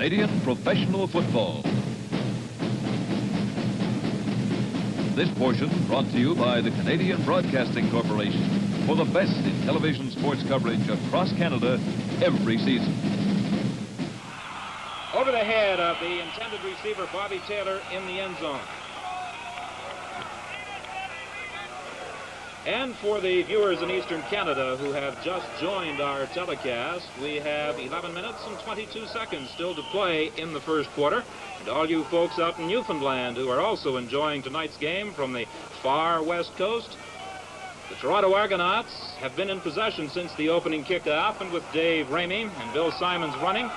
Canadian professional football. This portion brought to you by the Canadian Broadcasting Corporation for the best in television sports coverage across Canada every season. Over the head of the intended receiver, Bobby Taylor, in the end zone. And for the viewers in Eastern Canada who have just joined our telecast, we have 11 minutes and 22 seconds still to play in the first quarter. And all you folks out in Newfoundland who are also enjoying tonight's game from the far west coast, the Toronto Argonauts have been in possession since the opening kickoff, and with Dave Ramey and Bill Simons running,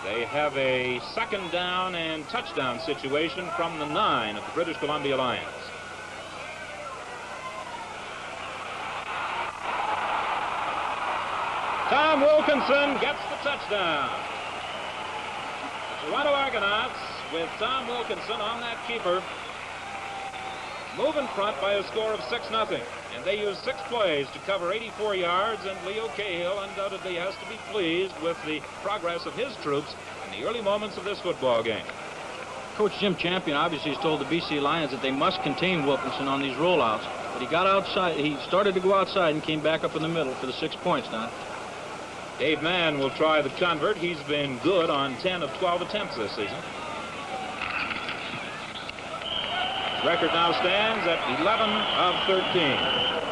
they have a second down and touchdown situation from the 9 of the British Columbia Lions. Tom Wilkinson gets the touchdown. The Toronto Argonauts, with Tom Wilkinson on that keeper, move in front by a score of 6-0. And they use 6 plays to cover 84 yards, and Leo Cahill undoubtedly has to be pleased with the progress of his troops in the early moments of this football game. Coach Jim Champion obviously has told the BC Lions that they must contain Wilkinson on these rollouts, but he got outside. He started to go outside and came back up in the middle for the 6 points, Don. Dave Mann will try the convert. He's been good on 10 of 12 attempts this season. His record now stands at 11 of 13.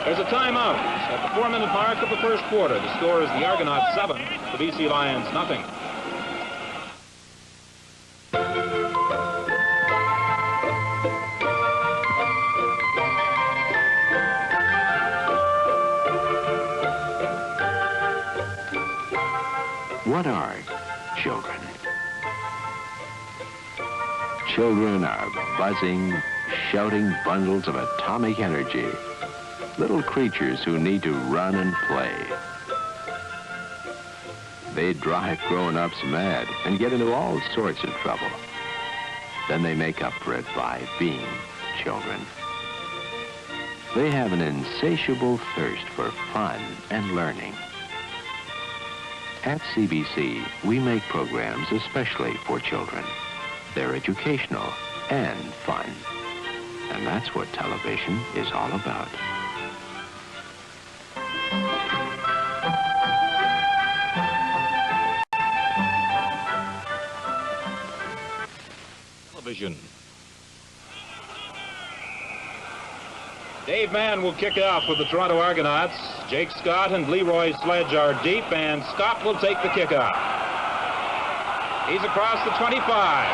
There's a timeout at the 4-minute mark of the first quarter. The score is the Argonauts 7, the BC Lions nothing. What are children? Children are buzzing, shouting bundles of atomic energy. Little creatures who need to run and play. They drive grown-ups mad and get into all sorts of trouble. Then they make up for it by being children. They have an insatiable thirst for fun and learning. At CBC, we make programs especially for children. They're educational and fun. And that's what television is all about. Television. Dave Mann will kick off with the Toronto Argonauts. Jake Scott and Leroy Sledge are deep, and Scott will take the kickoff. He's across the 25.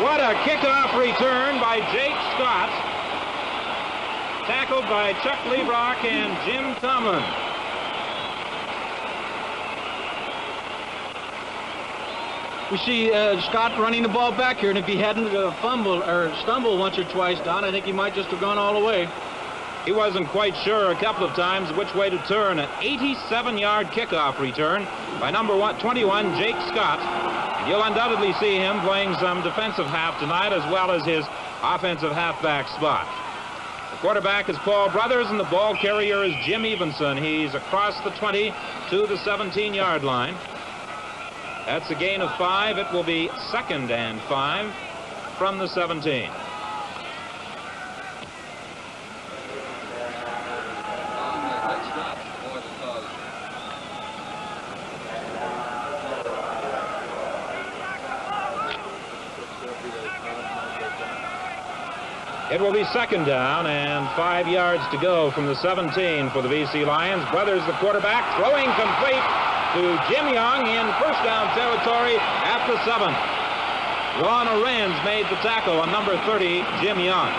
What a kickoff return by Jake Scott. Tackled by Chuck Leibrock and Jim Tomlin. We see Scott running the ball back here, and if he hadn't fumbled or stumbled once or twice, Don, I think he might just have gone all the way. He wasn't quite sure a couple of times which way to turn. An 87-yard kickoff return by number 21, Jake Scott. And you'll undoubtedly see him playing some defensive half tonight as well as his offensive halfback spot. The quarterback is Paul Brothers, and the ball carrier is Jim Evenson. He's across the 20 to the 17-yard line. That's a gain of 5. It will be 2nd and 5 from the 17. It will be 2nd down and 5 yards to go from the 17 for the BC Lions. Brothers, the quarterback, throwing complete to Jim Young in first down territory at the 7. Ron Arends made the tackle on number 30, Jim Young.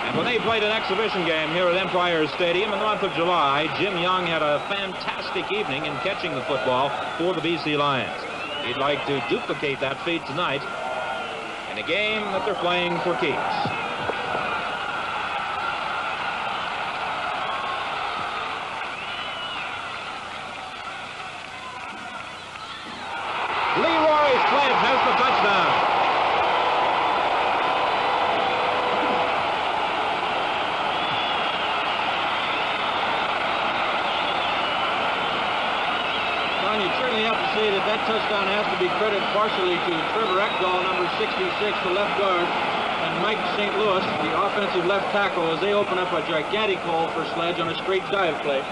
And when they played an exhibition game here at Empire Stadium in the month of July, Jim Young had a fantastic evening in catching the football for the BC Lions. He'd like to duplicate that feat tonight in a game that they're playing for keeps. Leroy Sledge has the touchdown. say that touchdown has to be credited partially to Trevor Ekdahl, number 66, the left guard, and Mike St. Louis, the offensive left tackle, as they open up a gigantic hole for Sledge on a straight dive play.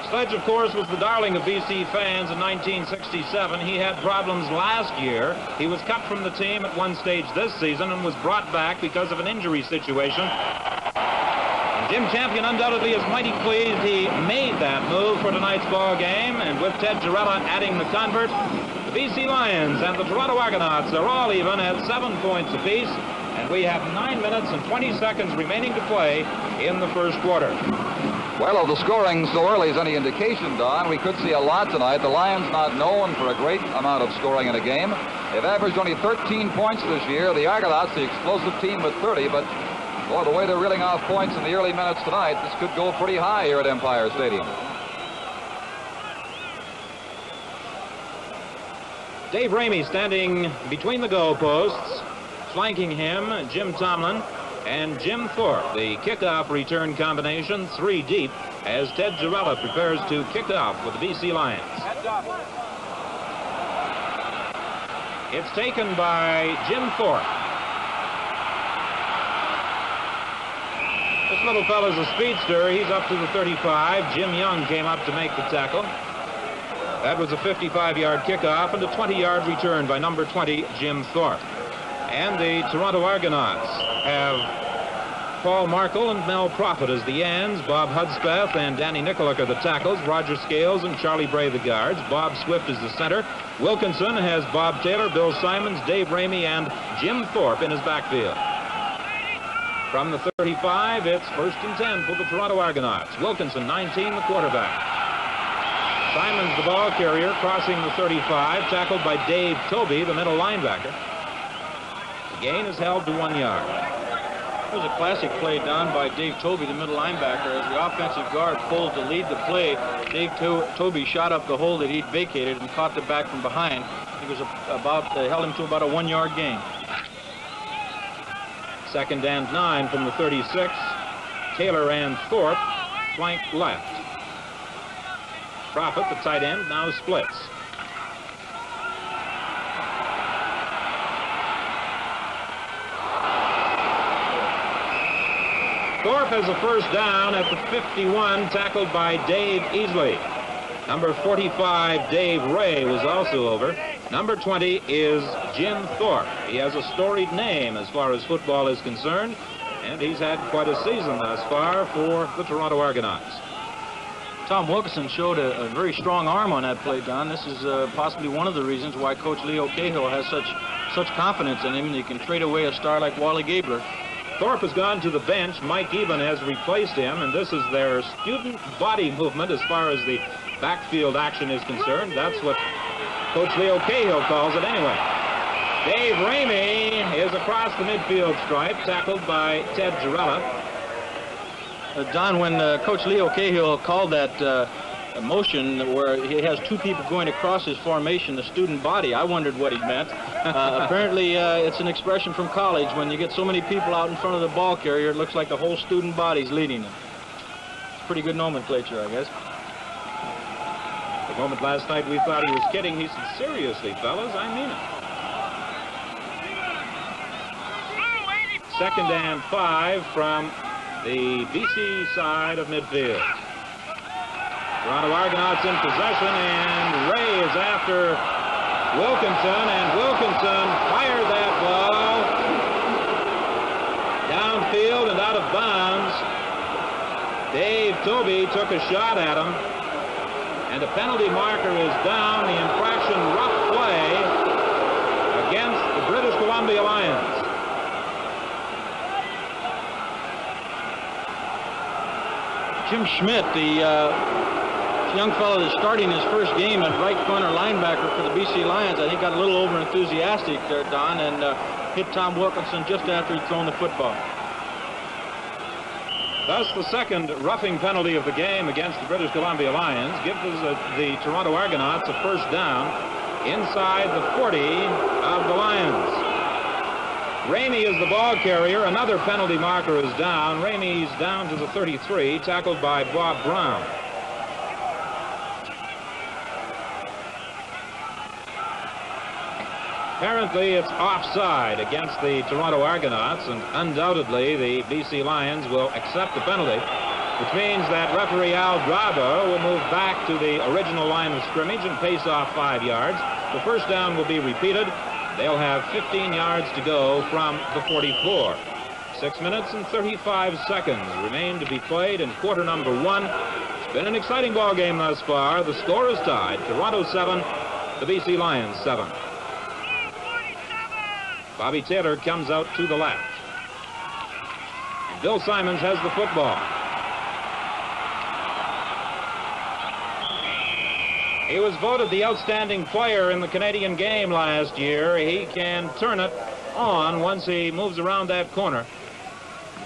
Sledge, of course, was the darling of BC fans in 1967. He had problems last year. He was cut from the team at one stage this season and was brought back because of an injury situation. And Jim Champion undoubtedly is mighty pleased he made that move for tonight's ball game. And with Ted Girella adding the convert, the BC Lions and the Toronto Argonauts are all even at 7 points apiece. And we have 9 minutes and 20 seconds remaining to play in the first quarter. Well, if the scoring so early is any indication, Don, we could see a lot tonight. The Lions not known for a great amount of scoring in a game. They've averaged only 13 points this year. The Argonauts, the explosive team, with 30. But, boy, the way they're reeling off points in the early minutes tonight, this could go pretty high here at Empire Stadium. Dave Ramey standing between the goalposts. Flanking him, Jim Tomlin and Jim Thorpe. The kickoff return combination, 3 deep, as Ted Girella prepares to kick off with the BC Lions. It's taken by Jim Thorpe. This little fella's a speedster. He's up to the 35. Jim Young came up to make the tackle. That was a 55-yard kickoff and a 20-yard return by number 20, Jim Thorpe. And the Toronto Argonauts have Paul Markle and Mel Prophet as the ends, Bob Hudspeth and Danny Nicolak are the tackles, Roger Scales and Charlie Bray the guards, Bob Swift is the center. Wilkinson has Bob Taylor, Bill Simons, Dave Ramey, and Jim Thorpe in his backfield. From the 35, it's 1st and 10 for the Toronto Argonauts. Wilkinson, 19, the quarterback. Simons, the ball carrier, crossing the 35, tackled by Dave Toby, the middle linebacker. Gain is held to 1 yard. It was a classic play done by Dave Toby, the middle linebacker. As the offensive guard pulled to lead the play, Dave Toby shot up the hole that he'd vacated and caught the back from behind. It was held him to about a 1 yard gain. 2nd and 9 from the 36. Taylor and Thorpe flank left. Prophet, the tight end, now splits. Thorpe has a first down at the 51, tackled by Dave Easley. Number 45, Dave Ray, was also over. Number 20 is Jim Thorpe. He has a storied name as far as football is concerned, and he's had quite a season thus far for the Toronto Argonauts. Tom Wilkinson showed a very strong arm on that play, Don. This is possibly one of the reasons why Coach Leo Cahill has such confidence in him, and he can trade away a star like Wally Gabler. Thorpe has gone to the bench. Mike Eben has replaced him, and this is their student body movement as far as the backfield action is concerned. That's what Coach Leo Cahill calls it anyway. Dave Ramey is across the midfield stripe, tackled by Ted Girella. Don, when Coach Leo Cahill called that motion where he has 2 people going across his formation, the student body, I wondered what he meant. Apparently, it's an expression from college. When you get so many people out in front of the ball carrier, it looks like the whole student body's leading them. It's pretty good nomenclature, I guess. The moment last night we thought he was kidding, he said, seriously, fellas, I mean it. 2nd and 5 from the BC side of midfield. Toronto Argonauts in possession, and Ray is after Wilkinson, and Wilkinson fired that ball downfield and out of bounds. Dave Toby took a shot at him, and a penalty marker is down. The infraction, rough play against the British Columbia Lions. Jim Schmidt, the young fellow that's starting his first game at right corner linebacker for the BC Lions, I think got a little over enthusiastic there, Don, and hit Tom Wilkinson just after he'd thrown the football. Thus, the 2nd roughing penalty of the game against the British Columbia Lions gives the Toronto Argonauts a first down inside the 40 of the Lions. Ramey is the ball carrier. Another penalty marker is down. Ramey's down to the 33, tackled by Bob Brown. Apparently, it's offside against the Toronto Argonauts, and undoubtedly the BC Lions will accept the penalty, which means that referee Al Drabo will move back to the original line of scrimmage and pace off 5 yards. The first down will be repeated. They'll have 15 yards to go from the 44. 6 minutes and 35 seconds remain to be played in quarter number 1. It's been an exciting ball game thus far. The score is tied. Toronto 7, the BC Lions 7. Bobby Taylor comes out to the left. Bill Simons has the football. He was voted the outstanding player in the Canadian game last year. He can turn it on once he moves around that corner.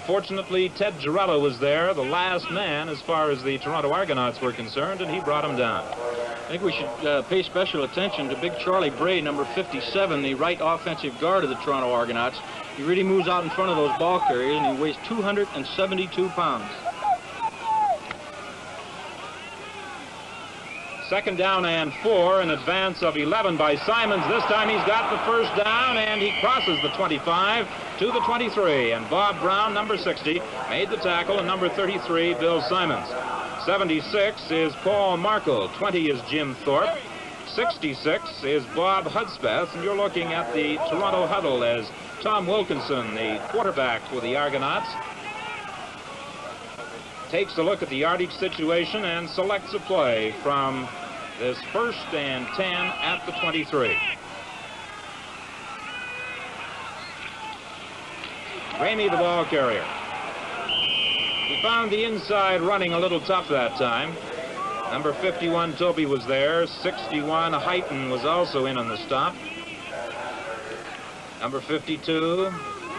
Fortunately, Ted Girella was there, the last man as far as the Toronto Argonauts were concerned, and he brought him down. I think we should pay special attention to big Charlie Bray, number 57, the right offensive guard of the Toronto Argonauts. He really moves out in front of those ball carriers, and he weighs 272 pounds. Second down and 4, an advance of 11 by Simons. This time he's got the first down, and he crosses the 25 to the 23. And Bob Brown, number 60, made the tackle, and number 33, Bill Simons. 76 is Paul Markle. 20 is Jim Thorpe. 66 is Bob Hudspeth. And you're looking at the Toronto huddle as Tom Wilkinson, the quarterback for the Argonauts, takes a look at the yardage situation and selects a play from this 1st and 10 at the 23. Ramey, the ball carrier. He found the inside running a little tough that time. Number 51, Toby, was there. 61, Heighton, was also in on the stop. Number 52,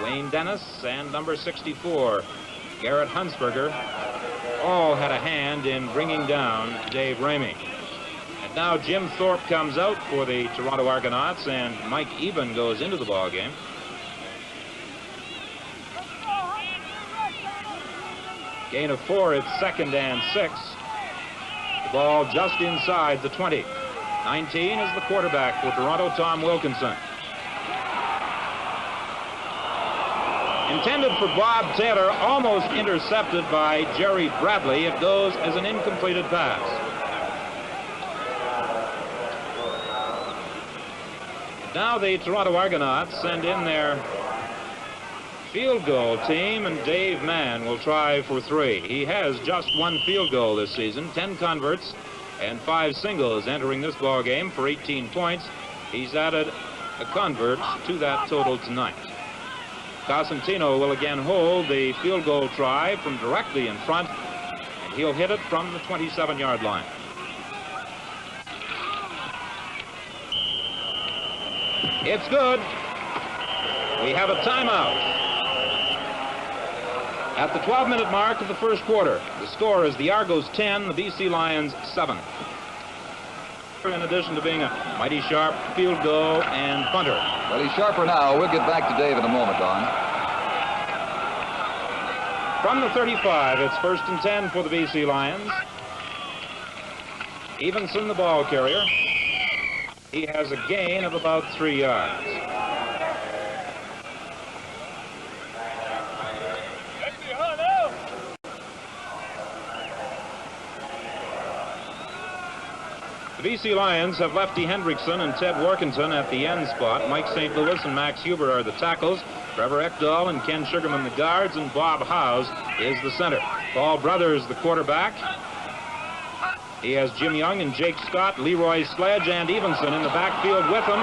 Wayne Dennis, and number 64, Garrett Hunsberger, all had a hand in bringing down Dave Ramey. And now Jim Thorpe comes out for the Toronto Argonauts, and Mike Eben goes into the ball game. Gain of 4, it's 2nd and 6. The ball just inside the 20. 19 is the quarterback for Toronto, Tom Wilkinson. Intended for Bob Taylor, almost intercepted by Jerry Bradley. It goes as an incompleted pass. Now the Toronto Argonauts send in their field goal team, and Dave Mann will try for 3. He has just 1 field goal this season, 10 converts and 5 singles entering this ball game for 18 points. He's added a convert to that total tonight. Cosentino will again hold the field goal try from directly in front, and he'll hit it from the 27-yard line. It's good. We have a timeout. At the 12-minute mark of the first quarter, the score is the Argos 10, the BC Lions 7. In addition to being a mighty sharp field goal and punter. Well, he's sharper now. We'll get back to Dave in a moment, Don. From the 35, it's 1st and 10 for the BC Lions. Evenson, the ball carrier. He has a gain of about 3 yards. The BC Lions have Lefty Hendrickson and Ted Workington at the end spot. Mike St. Louis and Max Huber are the tackles. Trevor Ekdahl and Ken Sugarman the guards, and Bob Howes is the center. Paul Brothers the quarterback. He has Jim Young and Jake Scott, Leroy Sledge, and Evenson in the backfield with him.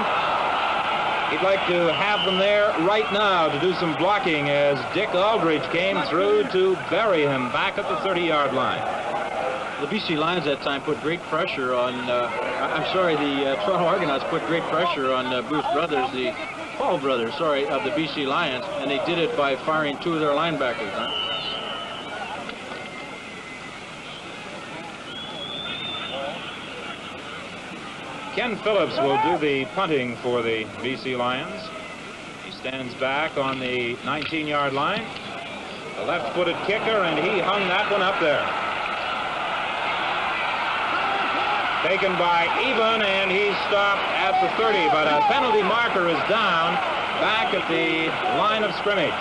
He'd like to have them there right now to do some blocking as Dick Aldridge came through to bury him back at the 30-yard line. The BC Lions that time put great pressure on, the Toronto Argonauts put great pressure on Paul Brothers, of the BC Lions, and they did it by firing 2 of their linebackers. Ken Phillips will do the punting for the BC Lions. He stands back on the 19-yard line. The left-footed kicker, and he hung that one up there. taken by Even, and he's stopped at the 30, but a penalty marker is down back at the line of scrimmage.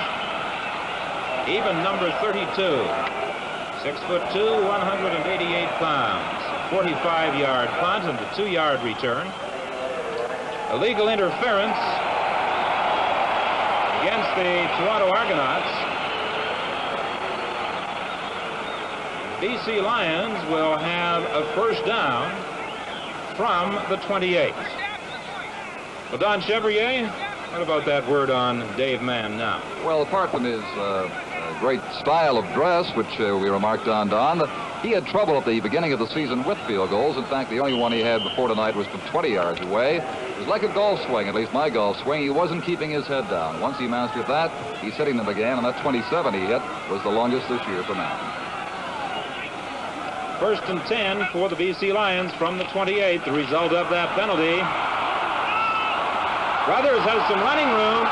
Even, number 32, 6'2", 188 pounds, 45-yard punt and a 2-yard return. Illegal interference against the Toronto Argonauts. The BC Lions will have a first down from the 28. Well, Don Chevrier, what about that word on Dave Mann now? Well, apart from his great style of dress, which we remarked on, Don, he had trouble at the beginning of the season with field goals. In fact, the only one he had before tonight was from 20 yards away. It was like a golf swing, at least my golf swing. He wasn't keeping his head down. Once he mastered that, he's hitting them again, and that 27 he hit was the longest this year for Mann. First and 10 for the BC Lions from the 28. The result of that penalty. Brothers has some running room.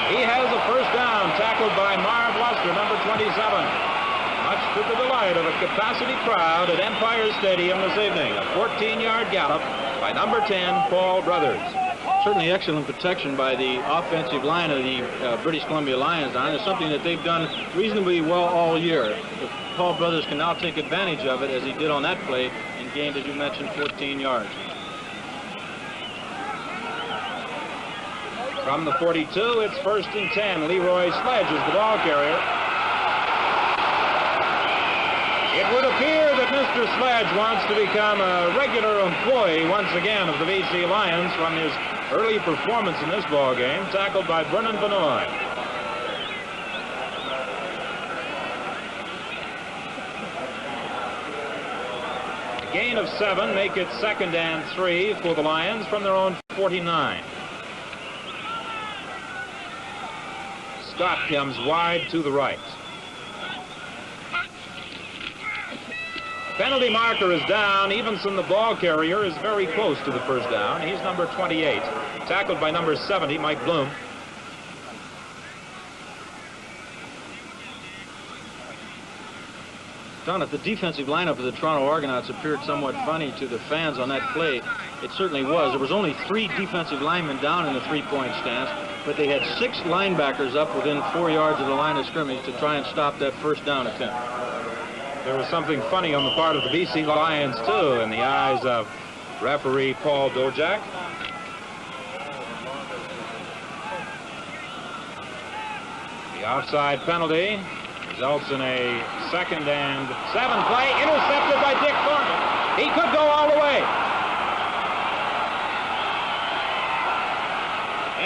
He has a first down, tackled by Marv Luster, number 27. Much to the delight of a capacity crowd at Empire Stadium this evening. A 14-yard gallop by number 10, Paul Brothers. Certainly excellent protection by the offensive line of the British Columbia Lions, Don. It's something that they've done reasonably well all year. If Paul Brothers can now take advantage of it, as he did on that play, and gained, as you mentioned, 14 yards. From the 42, it's first and 10. Leroy Sledge is the ball carrier. It would appear that Mr. Sledge wants to become a regular employee once again of the BC Lions from his early performance in this ball game, tackled by Vernon Benoit. A gain of 7 make it 2nd and 3 for the Lions from their own 49. Scott comes wide to the right. Penalty marker is down. Evenson, the ball carrier, is very close to the first down. He's number 28, tackled by number 70, Mike Bloom. Don, if the defensive lineup of the Toronto Argonauts appeared somewhat funny to the fans on that play, it certainly was. There was only 3 defensive linemen down in the three-point stance, but they had 6 linebackers up within 4 yards of the line of scrimmage to try and stop that first down attempt. There was something funny on the part of the BC Lions, too, in the eyes of referee Paul Dojak. The offside penalty results in a 2nd and 7 play, intercepted by Dick Thornton. He could go all the way.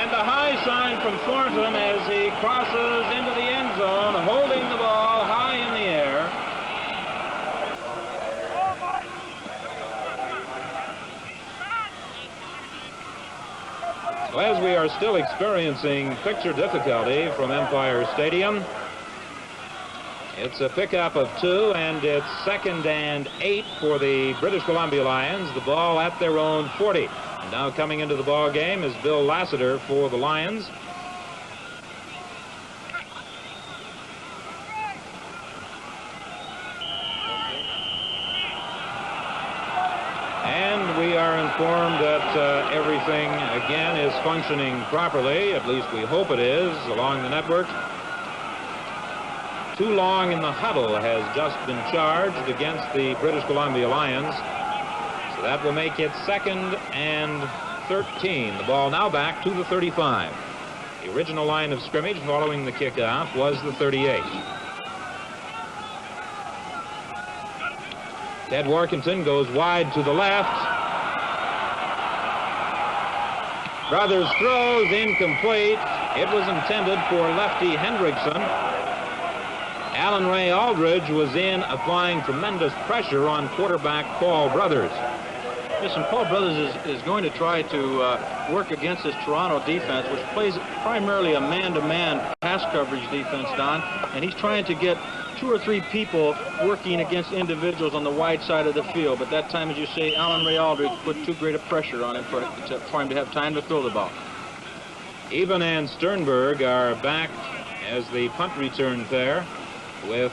And a high sign from Thornton as he crosses into the end zone, holding the ball high in the air. So as we are still experiencing picture difficulty from Empire Stadium, it's a pickup of 2, and it's 2nd and 8 for the British Columbia Lions. The ball at their own 40. And now coming into the ball game is Bill Lassiter for the Lions. And we are informed that everything again is functioning properly. At least we hope it is along the network. Too long in the huddle has just been charged against the British Columbia Lions. So that will make it 2nd and 13. The ball now back to the 35. The original line of scrimmage following the kickoff was the 38. Ted Workington goes wide to the left. Brothers throws incomplete. It was intended for lefty Hendrickson. Alan Ray Aldridge was in, applying tremendous pressure on quarterback Paul Brothers. Listen, Paul Brothers is going to try to work against this Toronto defense, which plays primarily a man-to-man pass coverage defense, Don, and he's trying to get 2 or 3 people working against individuals on the wide side of the field. But that time, as you say, Alan Ray Aldridge put too great a pressure on him for him to have time to throw the ball. Even and Sternberg are back as the punt return pair, with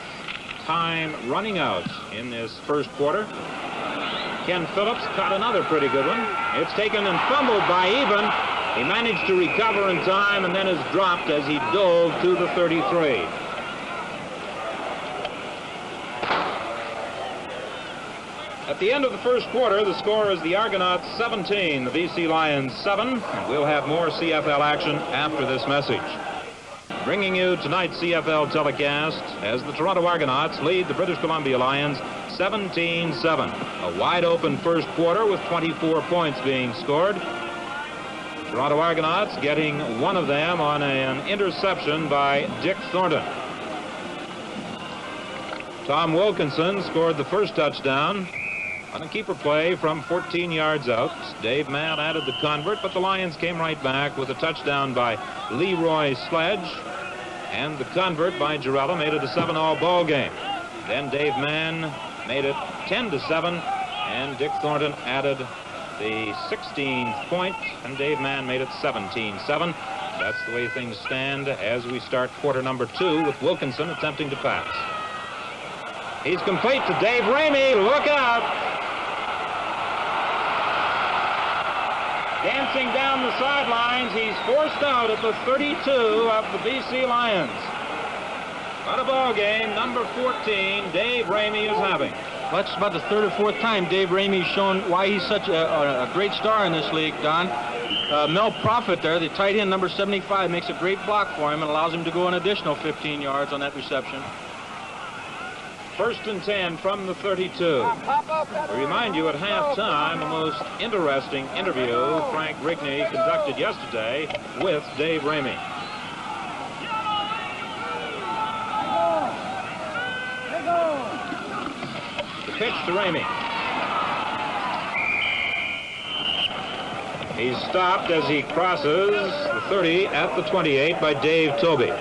time running out in this first quarter. Ken Phillips caught another pretty good one. It's taken and fumbled by Even. He managed to recover in time and then is dropped as he dove to the 33. At the end of the first quarter, the score is the Argonauts 17, the BC Lions 7, and we'll have more CFL action after this message. Bringing you tonight's CFL telecast as the Toronto Argonauts lead the British Columbia Lions 17-7. A wide-open first quarter with 24 points being scored. Toronto Argonauts getting one of them on an interception by Dick Thornton. Tom Wilkinson scored the first touchdown on a keeper play from 14 yards out. Dave Mann added the convert, but the Lions came right back with a touchdown by Leroy Sledge. And the convert by Girella made it a 7-all ball game. Then Dave Mann made it 10-7, and Dick Thornton added the 16th point, and Dave Mann made it 17-7. That's the way things stand as we start quarter number 2 with Wilkinson attempting to pass. He's complete to Dave Ramey. Look out! Dancing down the sidelines, he's forced out at the 32 of the BC Lions. What a ball game, number 14, Dave Ramey is having. Well, that's about the third or fourth time Dave Ramey's shown why he's such a great star in this league, Don. Mel Prophet there, the tight end, number 75, makes a great block for him and allows him to go an additional 15 yards on that reception. First and 10 from the 32. We remind you at halftime, the most interesting interview Frank Rigney conducted yesterday with Dave Ramey. The pitch to Ramey. He's stopped as he crosses the 30 at the 28 by Dave Tobey.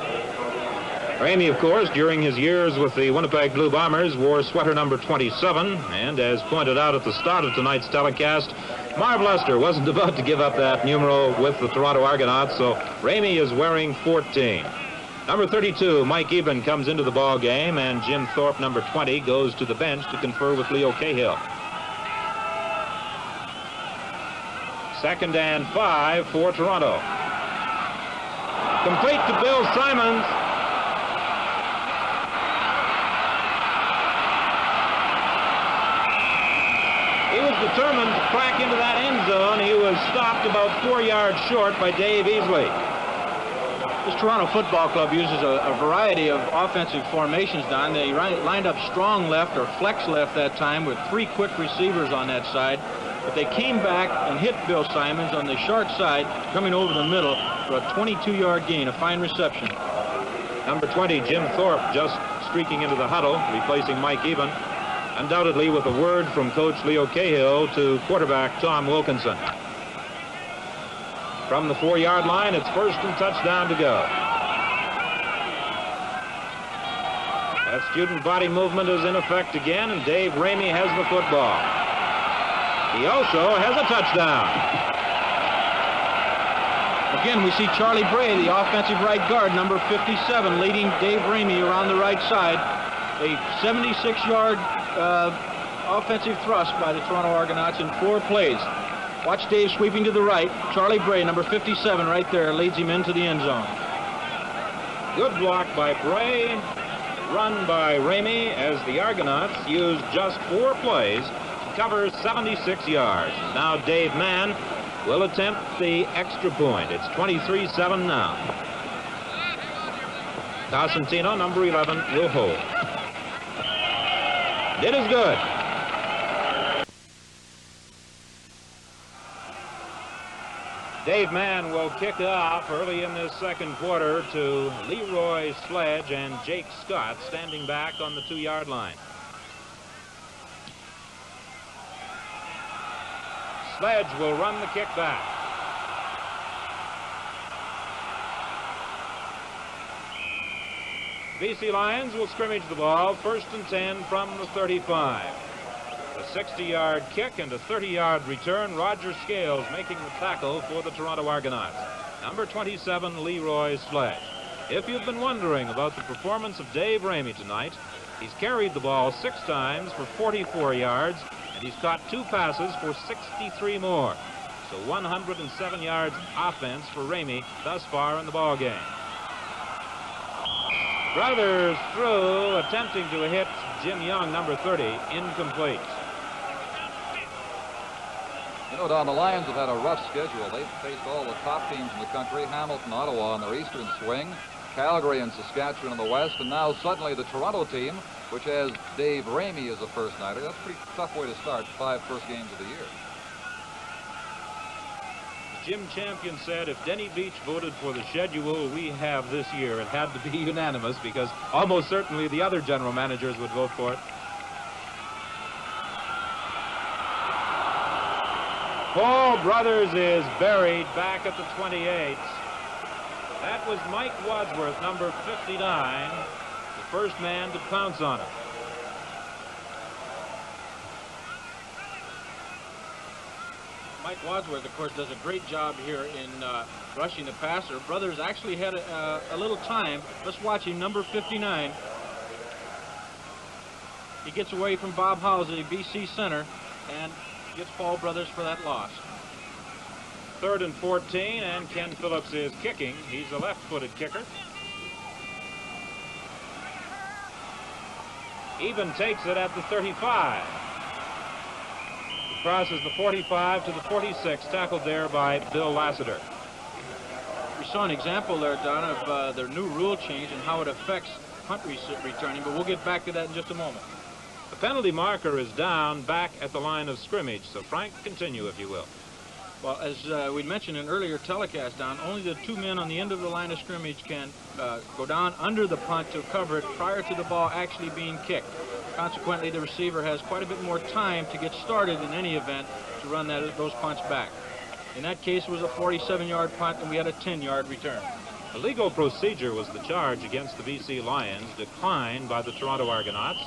Ramey, of course, during his years with the Winnipeg Blue Bombers, wore sweater number 27, and as pointed out at the start of tonight's telecast, Marv Lester wasn't about to give up that numeral with the Toronto Argonauts, so Ramey is wearing 14. Number 32, Mike Eben, comes into the ball game, and Jim Thorpe, number 20, goes to the bench to confer with Leo Cahill. 2nd and 5 for Toronto. Complete to Bill Simons. He was determined to crack into that end zone. He was stopped about 4 yards short by Dave Easley. This Toronto Football Club uses a variety of offensive formations, Don. They lined up strong left or flex left that time with 3 quick receivers on that side. But they came back and hit Bill Simons on the short side, coming over the middle for a 22-yard gain, a fine reception. Number 20, Jim Thorpe, just streaking into the huddle, replacing Mike Eben, undoubtedly with a word from Coach Leo Cahill to quarterback Tom Wilkinson. From the 4-yard line, it's first and touchdown to go. That student body movement is in effect again, and Dave Ramey has the football. He also has a touchdown. Again, we see Charlie Bray, the offensive right guard, number 57, leading Dave Ramey around the right side. A 76-yard offensive thrust by the Toronto Argonauts in 4 plays. Watch Dave sweeping to the right. Charlie Bray, number 57, right there, leads him into the end zone. Good block by Bray, run by Ramey as the Argonauts used just 4 plays to cover 76 yards. Now Dave Mann will attempt the extra point. It's 23-7 now. Cosentino, number 11, will hold. It is good. Dave Mann will kick off early in this second quarter to Leroy Sledge and Jake Scott standing back on the 2-yard line. Sledge will run the kick back. BC Lions will scrimmage the ball, 1st and 10 from the 35. A 60-yard kick and a 30-yard return. Roger Scales making the tackle for the Toronto Argonauts. Number 27, Leroy Sledge. If you've been wondering about the performance of Dave Ramey tonight, He's carried the ball 6 times for 44 yards, and he's caught 2 passes for 63 more. So 107 yards offense for Ramey thus far in the ball game. Brothers through, attempting to hit Jim Young, number 30, incomplete. You know, Don, the Lions have had a rough schedule. They've faced all the top teams in the country, Hamilton, Ottawa on their eastern swing, Calgary and Saskatchewan in the west, and now suddenly the Toronto team, which has Dave Ramey as a first-nighter. That's a pretty tough way to start 5 first games of the year. Jim Champion said if Denny Beach voted for the schedule we have this year, it had to be unanimous because almost certainly the other general managers would vote for it. Paul Brothers is buried back at the 28. That was Mike Wadsworth, number 59, the first man to pounce on him. Mike Wadsworth, of course, does a great job here in rushing the passer. Brothers actually had a little time. Let's watch him, number 59. He gets away from Bob Housley, BC center, and gets Paul Brothers for that loss. 3rd and 14, and Ken Phillips is kicking. He's a left-footed kicker. Even takes it at the 35. Crosses the 45 to the 46, tackled there by Bill Lassiter. We saw an example there, Don, of their new rule change and how it affects punt returning, but we'll get back to that in just a moment. The penalty marker is down back at the line of scrimmage, so Frank, continue if you will. Well, as we mentioned in earlier telecast, Don, only the 2 men on the end of the line of scrimmage can go down under the punt to cover it prior to the ball actually being kicked. Consequently, the receiver has quite a bit more time to get started in any event to run those punts back. In that case, it was a 47-yard punt, and we had a 10-yard return. A legal procedure was the charge against the BC Lions, declined by the Toronto Argonauts.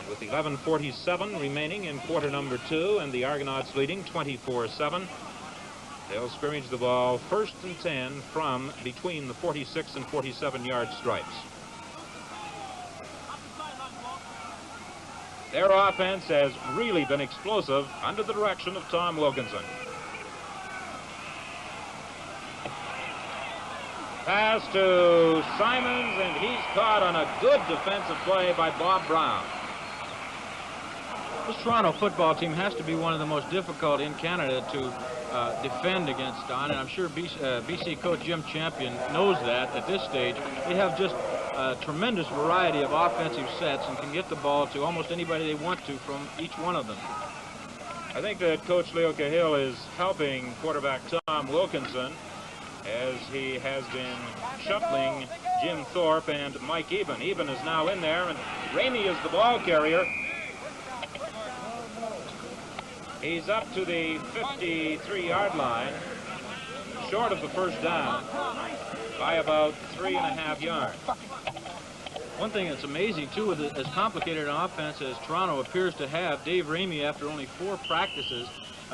With 11:47 remaining in quarter number 2, and the Argonauts leading 24-7, they'll scrimmage the ball 1st and 10 from between the 46 and 47-yard stripes. Their offense has really been explosive under the direction of Tom Wilkinson. Pass to Simons, and he's caught on a good defensive play by Bob Brown. This Toronto football team has to be one of the most difficult in Canada to defend against, Don, and I'm sure BC coach Jim Champion knows that at this stage. They have just a tremendous variety of offensive sets and can get the ball to almost anybody they want to from each one of them. I think that Coach Leo Cahill is helping quarterback Tom Wilkinson as he has been shuttling Jim Thorpe and Mike Eben. Eben is now in there, and Ramey is the ball carrier. He's up to the 53-yard line, short of the first down by about 3.5 yards. One thing that's amazing, too, with as complicated an offense as Toronto appears to have, Dave Ramey, after only 4 practices,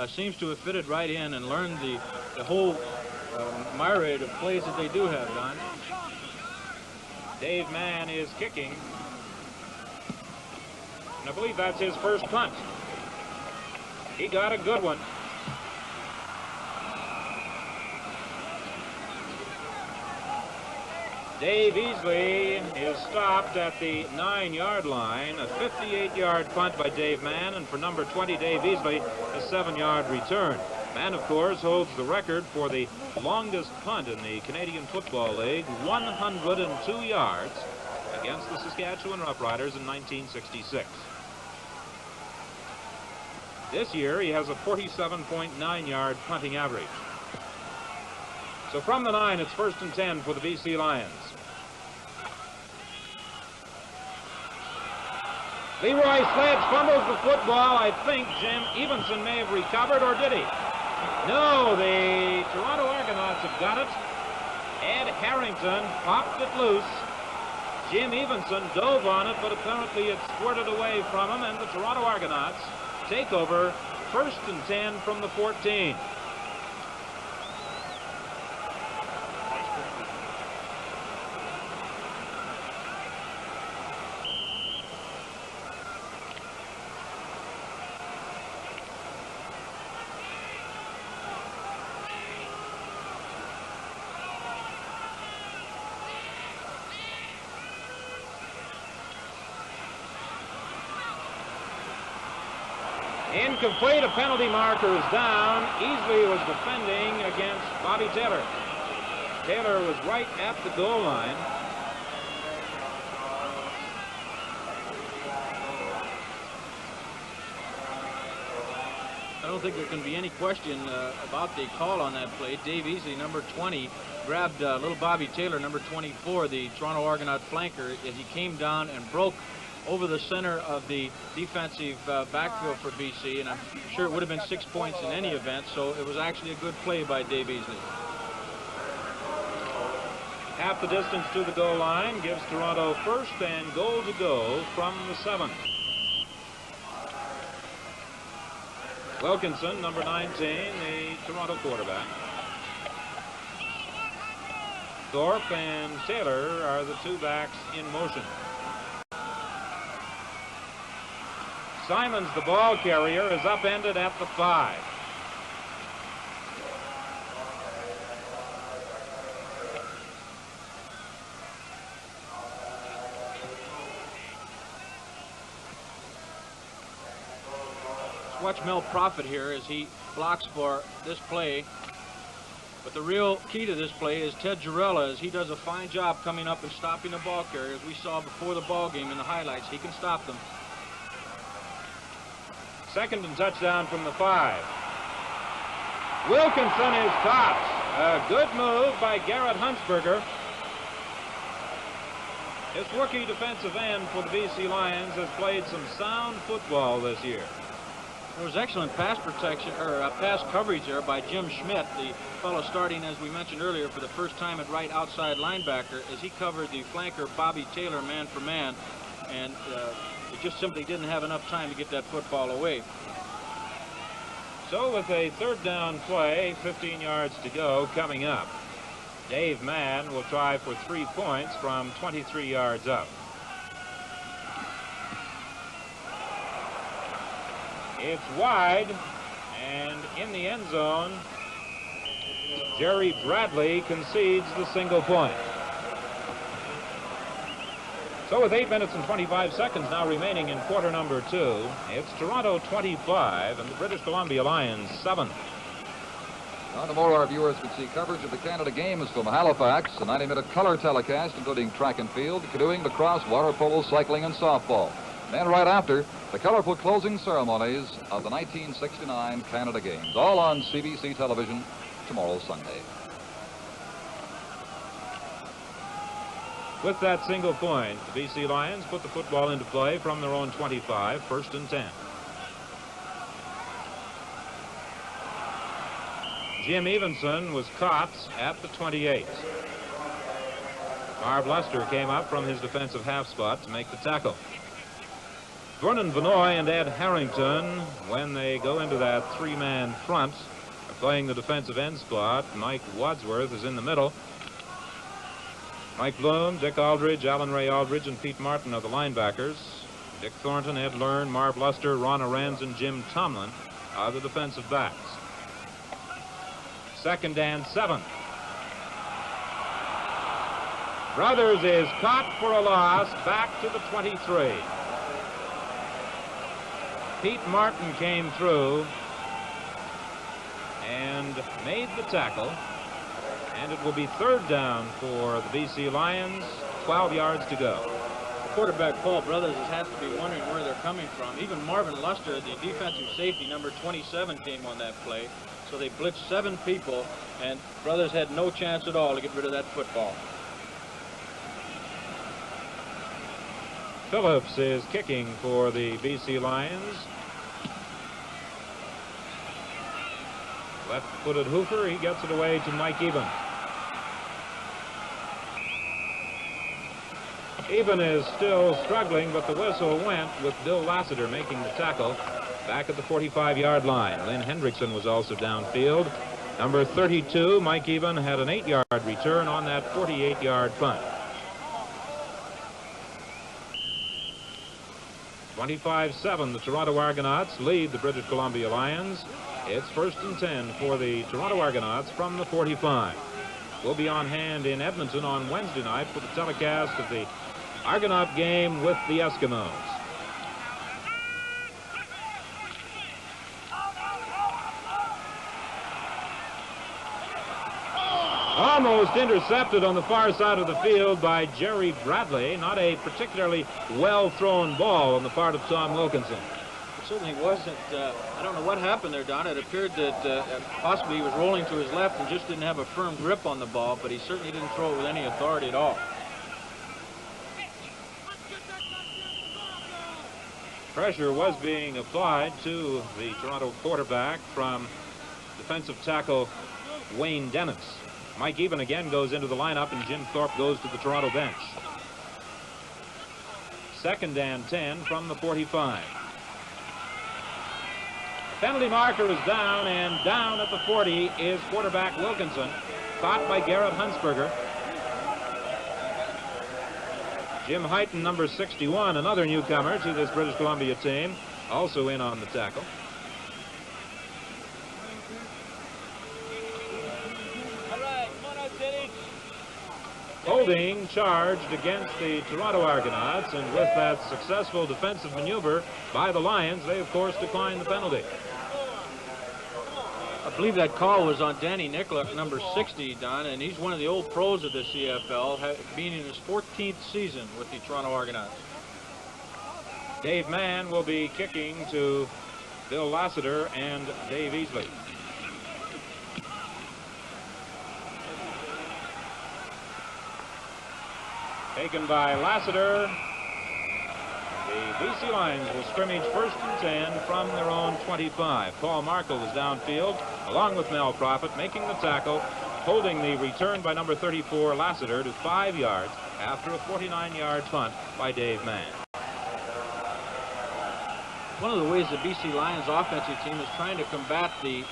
seems to have fitted right in and learned the whole myriad of plays that they do have, Don. Dave Mann is kicking, and I believe that's his first punt. He got a good one. Dave Easley is stopped at the 9-yard line. A 58-yard punt by Dave Mann, and for number 20, Dave Easley, a 7-yard return. Mann, of course, holds the record for the longest punt in the Canadian Football League, 102 yards against the Saskatchewan Roughriders in 1966. This year, he has a 47.9-yard punting average. So from the 9, it's 1st and 10 for the BC Lions. Leroy Sledge fumbles the football. I think Jim Evenson may have recovered, or did he? No, the Toronto Argonauts have got it. Ed Harrington popped it loose. Jim Evenson dove on it, but apparently it squirted away from him, and the Toronto Argonauts take over, 1st and 10 from the 14. Incomplete. A penalty marker is down. Easley was defending against Bobby Taylor. Taylor was right at the goal line. I don't think there can be any question about the call on that play. Dave Easley, number 20, grabbed little Bobby Taylor, number 24, the Toronto Argonaut flanker, as he came down and broke over the center of the defensive backfield for BC, and I'm sure it would have been 6 points in any event, so it was actually a good play by Dave Easley. Half the distance to the goal line gives Toronto first and goal to go from the 7. Wilkinson, number 19, the Toronto quarterback. Thorpe and Taylor are the two backs in motion. Simons, the ball carrier, is upended at the 5. Watch Mel Prophet here as he blocks for this play. But the real key to this play is Ted Girella, as he does a fine job coming up and stopping the ball carrier, as we saw before the ball game in the highlights. He can stop them. Second and touchdown from the 5. Wilkinson is caught. A good move by Garrett Huntsberger. This rookie defensive end for the BC Lions has played some sound football this year. There was excellent pass protection, or pass coverage there by Jim Schmidt, the fellow starting, as we mentioned earlier, for the first time at right outside linebacker, as he covered the flanker Bobby Taylor man for man, and it just simply didn't have enough time to get that football away. So with a third down play, 15 yards to go coming up, Dave Mann will try for 3 points from 23 yards up. It's wide, and in the end zone, Jerry Bradley concedes the single point. So with 8 minutes and 25 seconds now remaining in quarter number 2, it's Toronto 25 and the British Columbia Lions 7. On tomorrow, our viewers could see coverage of the Canada Games from Halifax, a 90-minute color telecast including track and field, canoeing, lacrosse, water polo, cycling, and softball. Then right after, the colorful closing ceremonies of the 1969 Canada Games, all on CBC television tomorrow Sunday. With that single point, the BC Lions put the football into play from their own 25, first and 10. Jim Evenson was caught at the 28. Marv Luster came up from his defensive half spot to make the tackle. Vernon Vanoy and Ed Harrington, when they go into that 3-man front, are playing the defensive end spot. Mike Wadsworth is in the middle. Mike Bloom, Dick Aldridge, Alan Ray Aldridge, and Pete Martin are the linebackers. Dick Thornton, Ed Learn, Marv Luster, Ron Arends, and Jim Tomlin are the defensive backs. Second and 7. Brothers is caught for a loss back to the 23. Pete Martin came through and made the tackle, and it will be third down for the BC Lions, 12 yards to go. Quarterback Paul Brothers has to be wondering where they're coming from. Even Marvin Luster, the defensive safety, number 27, came on that play. So they blitzed 7 people, and Brothers had no chance at all to get rid of that football. Phillips is kicking for the BC Lions. Left-footed Hoofer, he gets it away to Mike Eben. Eben is still struggling, but the whistle went with Bill Lassiter making the tackle back at the 45-yard line. Lynn Hendrickson was also downfield. Number 32, Mike Eben, had an 8-yard return on that 48-yard punt. 25-7, the Toronto Argonauts lead the British Columbia Lions. It's first and 10 for the Toronto Argonauts from the 45. We'll be on hand in Edmonton on Wednesday night for the telecast of the Argonaut game with the Eskimos. Almost intercepted on the far side of the field by Jerry Bradley. Not a particularly well-thrown ball on the part of Tom Wilkinson. It certainly wasn't. I don't know what happened there, Don. It appeared that possibly he was rolling to his left and just didn't have a firm grip on the ball, but he certainly didn't throw it with any authority at all. Pressure was being applied to the Toronto quarterback from defensive tackle Wayne Dennis. Mike Even again goes into the lineup, and Jim Thorpe goes to the Toronto bench. 2nd and 10 from the 45. The penalty marker is down, and down at the 40 is quarterback Wilkinson, caught by Garrett Hunsberger. Jim Hyten, number 61, another newcomer to this British Columbia team, also in on the tackle. Holding charged against the Toronto Argonauts, and with that successful defensive maneuver by the Lions, they of course declined the penalty. I believe that call was on Danny Nicolak, number 60, Don, and he's one of the old pros of the CFL, being in his 14th season with the Toronto Argonauts. Dave Mann will be kicking to Bill Lassiter and Dave Easley. Taken by Lassiter. The BC Lions will scrimmage 1st and 10 from their own 25. Paul Markle is downfield, along with Mel Prophet, making the tackle, holding the return by number 34, Lassiter, to 5 yards after a 49-yard punt by Dave Mann. One of the ways the BC Lions offensive team is trying to combat the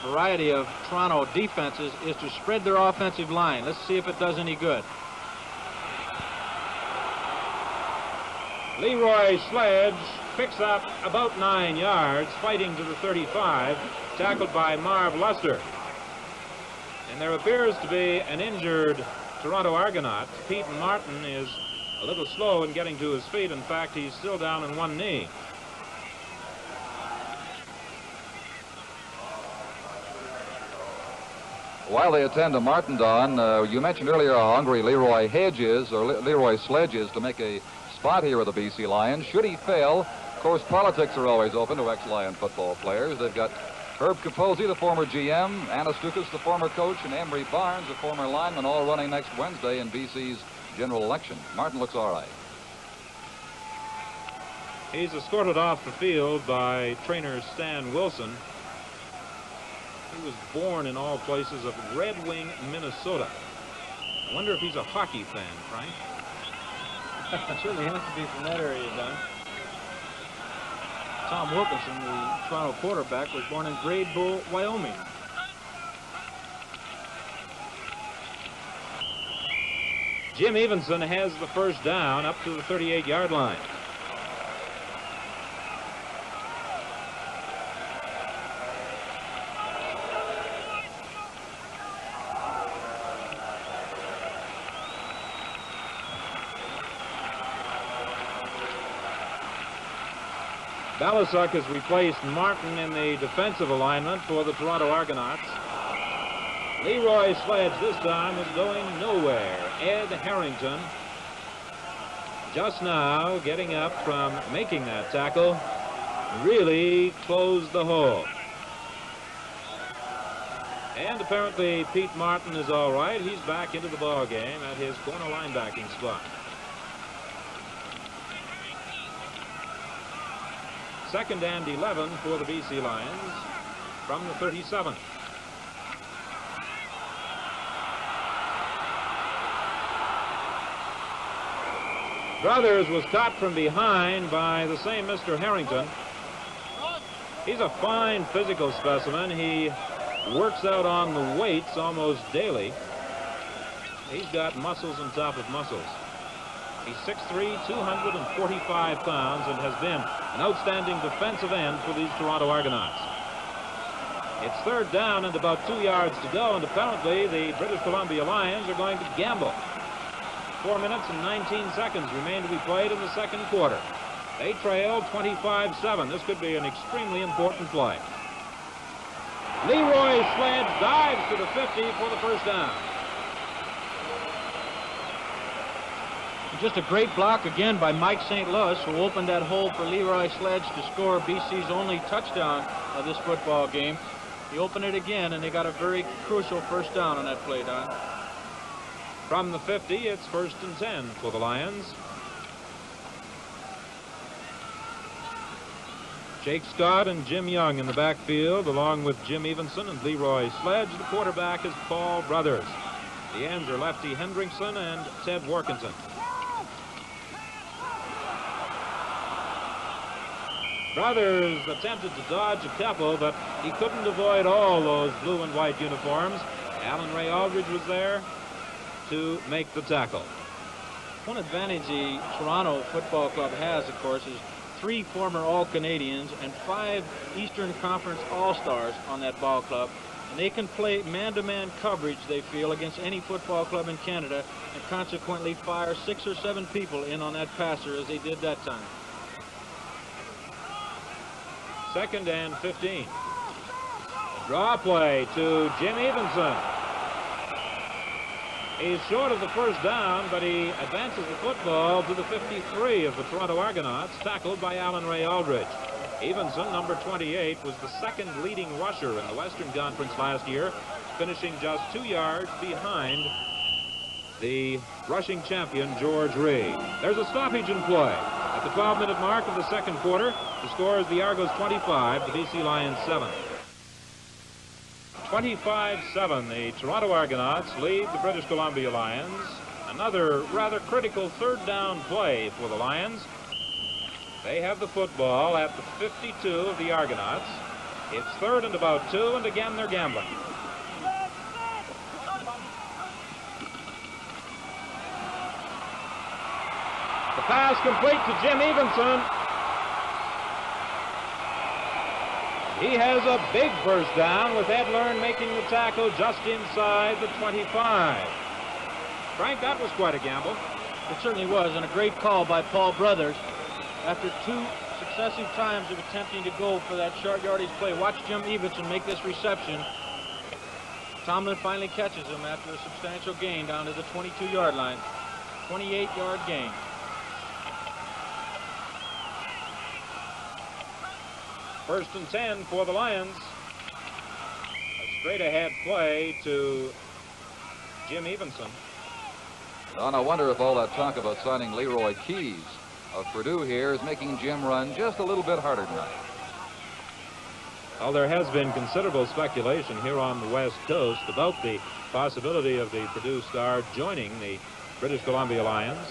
variety of Toronto defenses is to spread their offensive line. Let's see if it does any good. Leroy Sledge picks up about 9 yards, fighting to the 35, tackled by Marv Luster. And there appears to be an injured Toronto Argonaut. Pete Martin is a little slow in getting to his feet. In fact, he's still down on one knee. While they attend to Martin, Don, you mentioned earlier how hungry Leroy Leroy Sledge is to make a spot here with the BC Lions. Should he fail, of course, politics are always open to ex-Lion football players. They've got Herb Capozzi, the former GM, Anna Stukas, the former coach, and Emery Barnes, the former lineman, all running next Wednesday in BC's general election. Martin looks all right. He's escorted off the field by trainer Stan Wilson. He was born in all places of Red Wing, Minnesota. I wonder if he's a hockey fan, Frank. Certainly has to be from that area, Don. Tom Wilkinson, the Toronto quarterback, was born in Grade Bull, Wyoming. Jim Evenson has the first down up to the 38-yard line. Balasuk has replaced Martin in the defensive alignment for the Toronto Argonauts. Leroy Sledge this time is going nowhere. Ed Harrington just now getting up from making that tackle really closed the hole. And apparently Pete Martin is all right. He's back into the ball game at his corner linebacking spot. 2nd and 11 for the BC Lions from the 37. Brothers was caught from behind by the same Mr. Harrington. He's a fine physical specimen. He works out on the weights almost daily. He's got muscles on top of muscles. He's 6'3", 245 pounds, and has been an outstanding defensive end for these Toronto Argonauts. It's 3rd down and about 2 yards to go, and apparently the British Columbia Lions are going to gamble. 4 minutes and 19 seconds remain to be played in the 2nd quarter. They trail 25-7. This could be an extremely important play. Leroy Sledge dives to the 50 for the first down. Just a great block again by Mike St. Louis, who opened that hole for Leroy Sledge to score BC's only touchdown of this football game. He opened it again, and they got a very crucial first down on that play, Don. From the 50, it's 1st and 10 for the Lions. Jake Scott and Jim Young in the backfield, along with Jim Evenson and Leroy Sledge. The quarterback is Paul Brothers. The ends are Lefty Hendrickson and Ted Workinson. Brothers attempted to dodge a couple, but he couldn't avoid all those blue and white uniforms. Alan Ray Aldridge was there to make the tackle. One advantage the Toronto Football Club has, of course, is 3 former All-Canadians and 5 Eastern Conference All-Stars on that ball club. And they can play man-to-man coverage, they feel, against any football club in Canada, and consequently fire 6 or 7 people in on that passer as they did that time. 2nd and 15. Draw play to Jim Evenson. He's short of the first down, but he advances the football to the 53 of the Toronto Argonauts, tackled by Alan Ray Aldridge. Evenson, number 28, was the 2nd leading rusher in the Western Conference last year, finishing just 2 yards behind the rushing champion, George Reed. There's a stoppage in play. At the 12-minute mark of the 2nd quarter, the score is the Argos 25, the BC Lions 7. 25-7, the Toronto Argonauts lead the British Columbia Lions. Another rather critical 3rd down play for the Lions. They have the football at the 52 of the Argonauts. It's 3rd and about 2, and again they're gambling. The pass complete to Jim Evenson. He has a big first down with Ed Learn making the tackle just inside the 25. Frank, that was quite a gamble. It certainly was, and a great call by Paul Brothers. After 2 successive times of attempting to go for that short yardage play, watch Jim Evenson make this reception. Tomlin finally catches him after a substantial gain down to the 22-yard line. 28-yard gain. First and 10 for the Lions. A straight ahead play to Jim Evenson. Don, I wonder if all that talk about signing Leroy Keys of Purdue here is making Jim run just a little bit harder tonight. Well, there has been considerable speculation here on the West Coast about the possibility of the Purdue star joining the British Columbia Lions.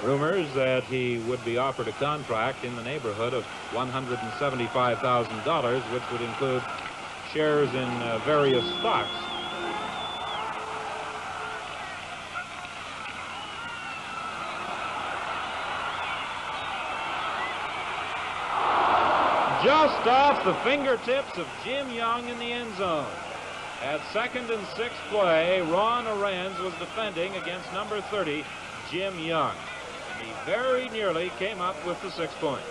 Rumors that he would be offered a contract in the neighborhood of $175,000, which would include shares in various stocks. Just off the fingertips of Jim Young in the end zone. At 2nd and 6 play, Ron Arends was defending against number 30, Jim Young. He very nearly came up with the 6 points.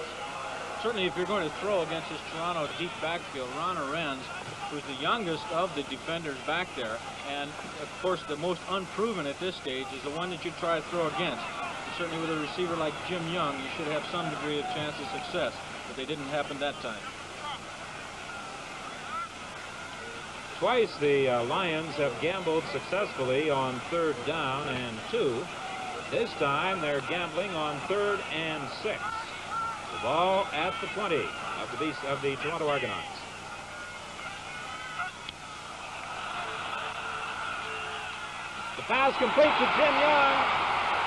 Certainly, if you're going to throw against this Toronto deep backfield, Ron Arends, who's the youngest of the defenders back there, and of course the most unproven at this stage, is the one that you try to throw against. And certainly with a receiver like Jim Young, you should have some degree of chance of success, but they didn't happen that time. Twice the Lions have gambled successfully on 3rd down and 2. This time they're gambling on 3rd and 6. The ball at the 20 of the Toronto Argonauts. The pass complete to Jim Young.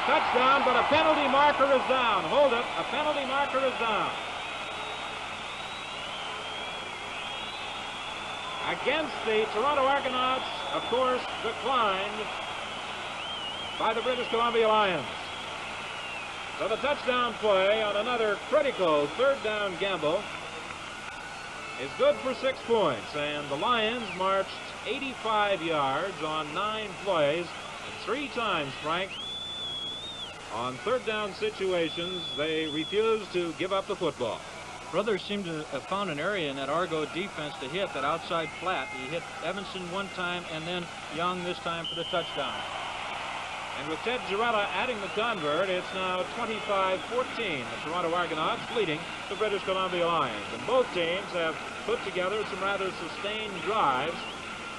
Touchdown, but a penalty marker is down. Hold it. A penalty marker is down. Against the Toronto Argonauts, of course, declined by the British Columbia Lions. So the touchdown play on another critical 3rd down gamble is good for 6 points, and the Lions marched 85 yards on 9 plays, and 3 times, Frank, on 3rd down situations, they refused to give up the football. Brothers seem to have found an area in that Argo defense to hit that outside flat. He hit Evanson one time and then Young this time for the touchdown. And with Ted Girella adding the convert, it's now 25-14. The Toronto Argonauts leading the British Columbia Lions. And both teams have put together some rather sustained drives.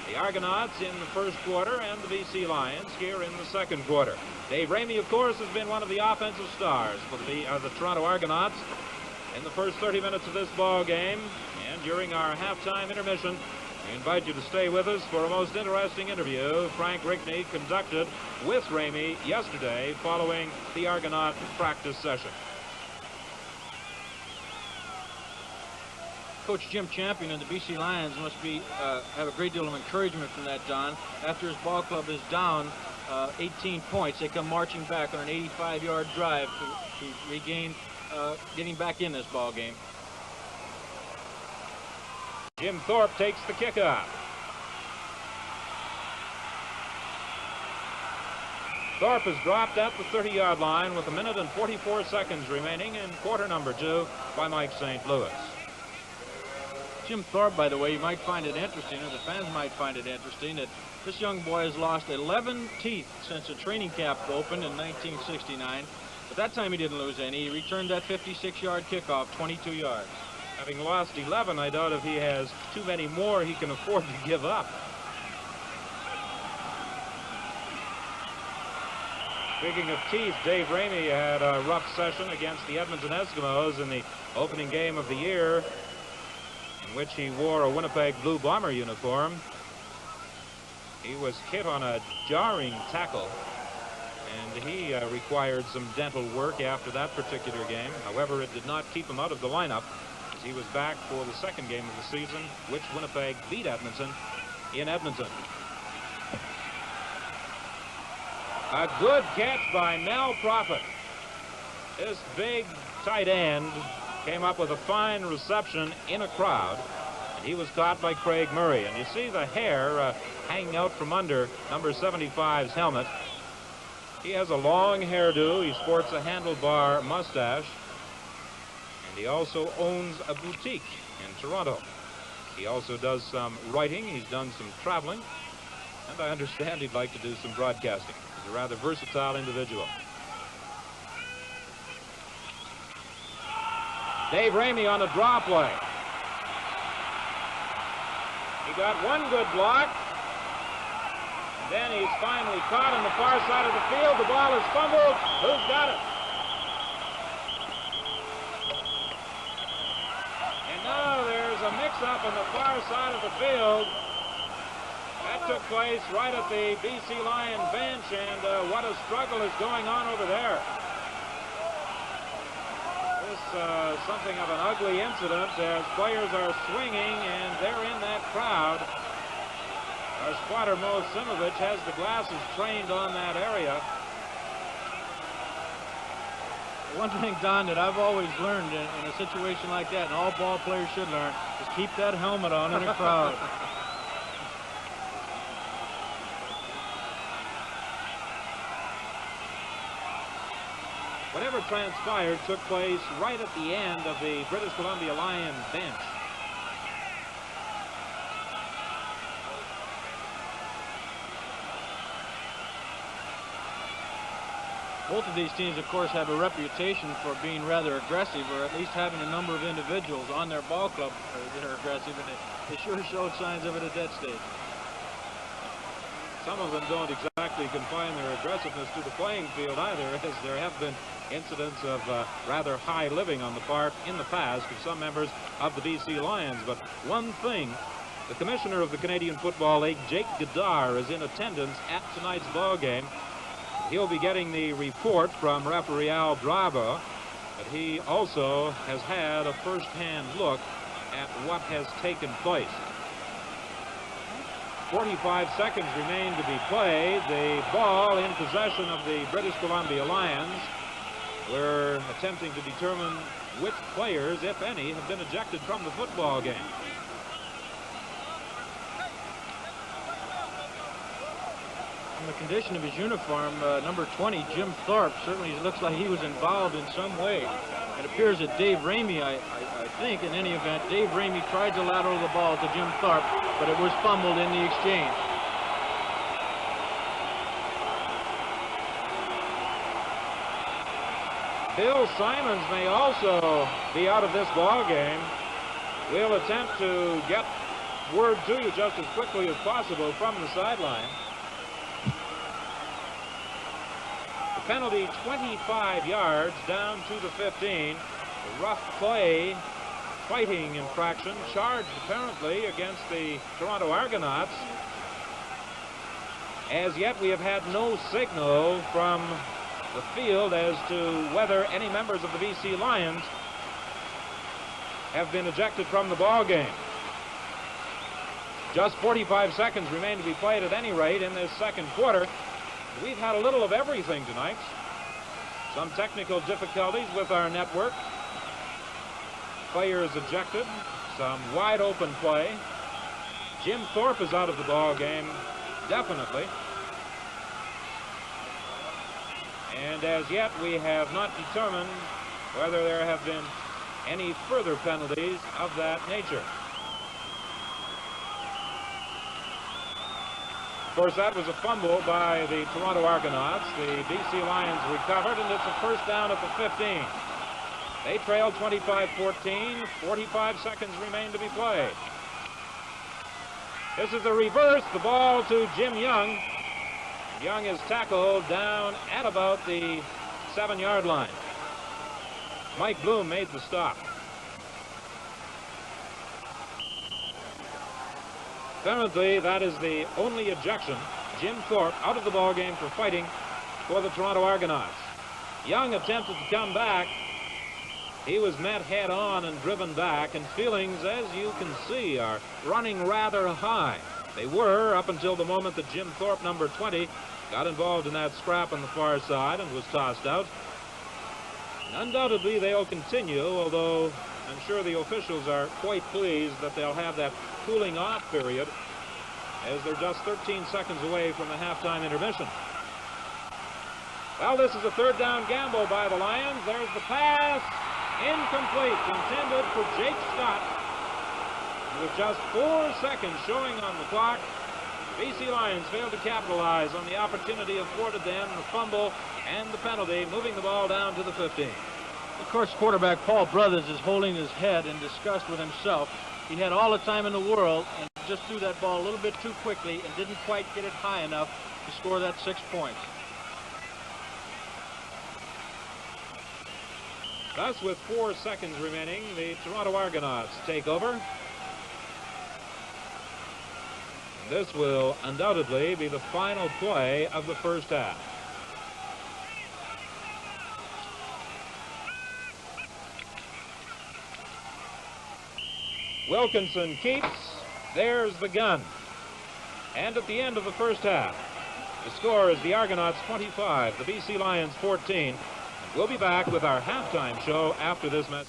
The Argonauts in the first quarter and the BC Lions here in the second quarter. Dave Ramey, of course, has been one of the offensive stars for the Toronto Argonauts in the first 30 minutes of this ball game. And during our halftime intermission, we invite you to stay with us for a most interesting interview Frank Rickney conducted with Ramey yesterday following the Argonaut practice session. Coach Jim Champion and the BC Lions must have a great deal of encouragement from that, Don. After his ball club is down 18 points, they come marching back on an 85-yard drive to regain getting back in this ball game. Jim Thorpe takes the kickoff. Thorpe is dropped at the 30-yard line with 1 minute and 44 seconds remaining in quarter number 2 by Mike St. Louis. Jim Thorpe, by the way, you might find it interesting, or the fans might find it interesting, that this young boy has lost 11 teeth since the training camp opened in 1969. But that time he didn't lose any. He returned that 56-yard kickoff 22 yards. Having lost 11, I doubt if he has too many more he can afford to give up. Speaking of teeth, Dave Ramey had a rough session against the Edmonton Eskimos in the opening game of the year, in which he wore a Winnipeg Blue Bomber uniform. He was hit on a jarring tackle, and he required some dental work after that particular game. However, it did not keep him out of the lineup, as he was back for the second game of the season, which Winnipeg beat Edmonton in Edmonton. A good catch by Mel Prophet. This big tight end came up with a fine reception in a crowd, and he was caught by Craig Murray. And you see the hair hanging out from under number 75's helmet. He has a long hairdo. He sports a handlebar mustache, and he also owns a boutique in Toronto. He also does some writing. He's done some traveling, and I understand he'd like to do some broadcasting. He's a rather versatile individual. Dave Ramey on a draw play. He got one good block. And then he's finally caught on the far side of the field. The ball is fumbled. Who's got it? And now there's a mix-up on the far side of the field. That took place right at the BC Lion bench, and what a struggle is going on over there. Something of an ugly incident as players are swinging, and they're in that crowd. Our spotter, Mo Simovich, has the glasses trained on that area. One thing, Don, that I've always learned in a situation like that, and all ball players should learn, is keep that helmet on in a crowd. Whatever transpired took place right at the end of the British Columbia Lion bench. Both of these teams, of course, have a reputation for being rather aggressive, or at least having a number of individuals on their ball club that are aggressive, and they sure showed signs of it at that stage. Some of them don't exactly confine their aggressiveness to the playing field either, as there have been incidents of rather high living on the part in the past of some members of the BC Lions. But one thing, the commissioner of the Canadian Football League, Jake Godard, is in attendance at tonight's ball game. He'll be getting the report from referee Al Bravo, but he also has had a first-hand look at what has taken place. 45 seconds remain to be played. The ball in possession of the British Columbia Lions. We're attempting to determine which players, if any, have been ejected from the football game. from the condition of his uniform, number 20, Jim Thorpe, certainly looks like he was involved in some way. It appears that Dave Ramey, I think, in any event, Dave Ramey tried to lateral the ball to Jim Thorpe, but it was fumbled in the exchange. Bill Simons may also be out of this ball game. We'll attempt to get word to you just as quickly as possible from the sideline. The penalty, 25 yards down to the 15. A rough play, fighting infraction, charged apparently against the Toronto Argonauts. As yet, we have had no signal from the field as to whether any members of the BC Lions have been ejected from the ball game. Just 45 seconds remain to be played at any rate in this second quarter. We've had a little of everything tonight. Some technical difficulties with our network. Players ejected. Some wide open play. Jim Thorpe is out of the ball game, definitely. And as yet, we have not determined whether there have been any further penalties of that nature. Of course, that was a fumble by the Toronto Argonauts. The BC Lions recovered, and it's a first down at the 15. They trailed 25-14. 45 seconds remain to be played. This is the reverse. The ball to Jim Young. Young is tackled down at about the 7-yard line. Mike Bloom made the stop. Apparently, that is the only ejection. Jim Thorpe out of the ball game for fighting for the Toronto Argonauts. Young attempted to come back. He was met head-on and driven back, and feelings, as you can see, are running rather high. They were up until the moment that Jim Thorpe, number 20, got involved in that scrap on the far side and was tossed out. And undoubtedly, they'll continue, although I'm sure the officials are quite pleased that they'll have that cooling off period as they're just 13 seconds away from the halftime intermission. Well, this is a third down gamble by the Lions. There's the pass. Incomplete. Intended for Jake Scott. With just 4 seconds showing on the clock, the BC Lions failed to capitalize on the opportunity afforded them, the fumble and the penalty, moving the ball down to the 15. Of course, quarterback Paul Brothers is holding his head in disgust with himself. He had all the time in the world and just threw that ball a little bit too quickly and didn't quite get it high enough to score that 6 points. Thus, with 4 seconds remaining, the Toronto Argonauts take over. This will undoubtedly be the final play of the first half. Wilkinson keeps. There's the gun. And at the end of the first half, the score is the Argonauts 25, the BC Lions 14. We'll be back with our halftime show after this message.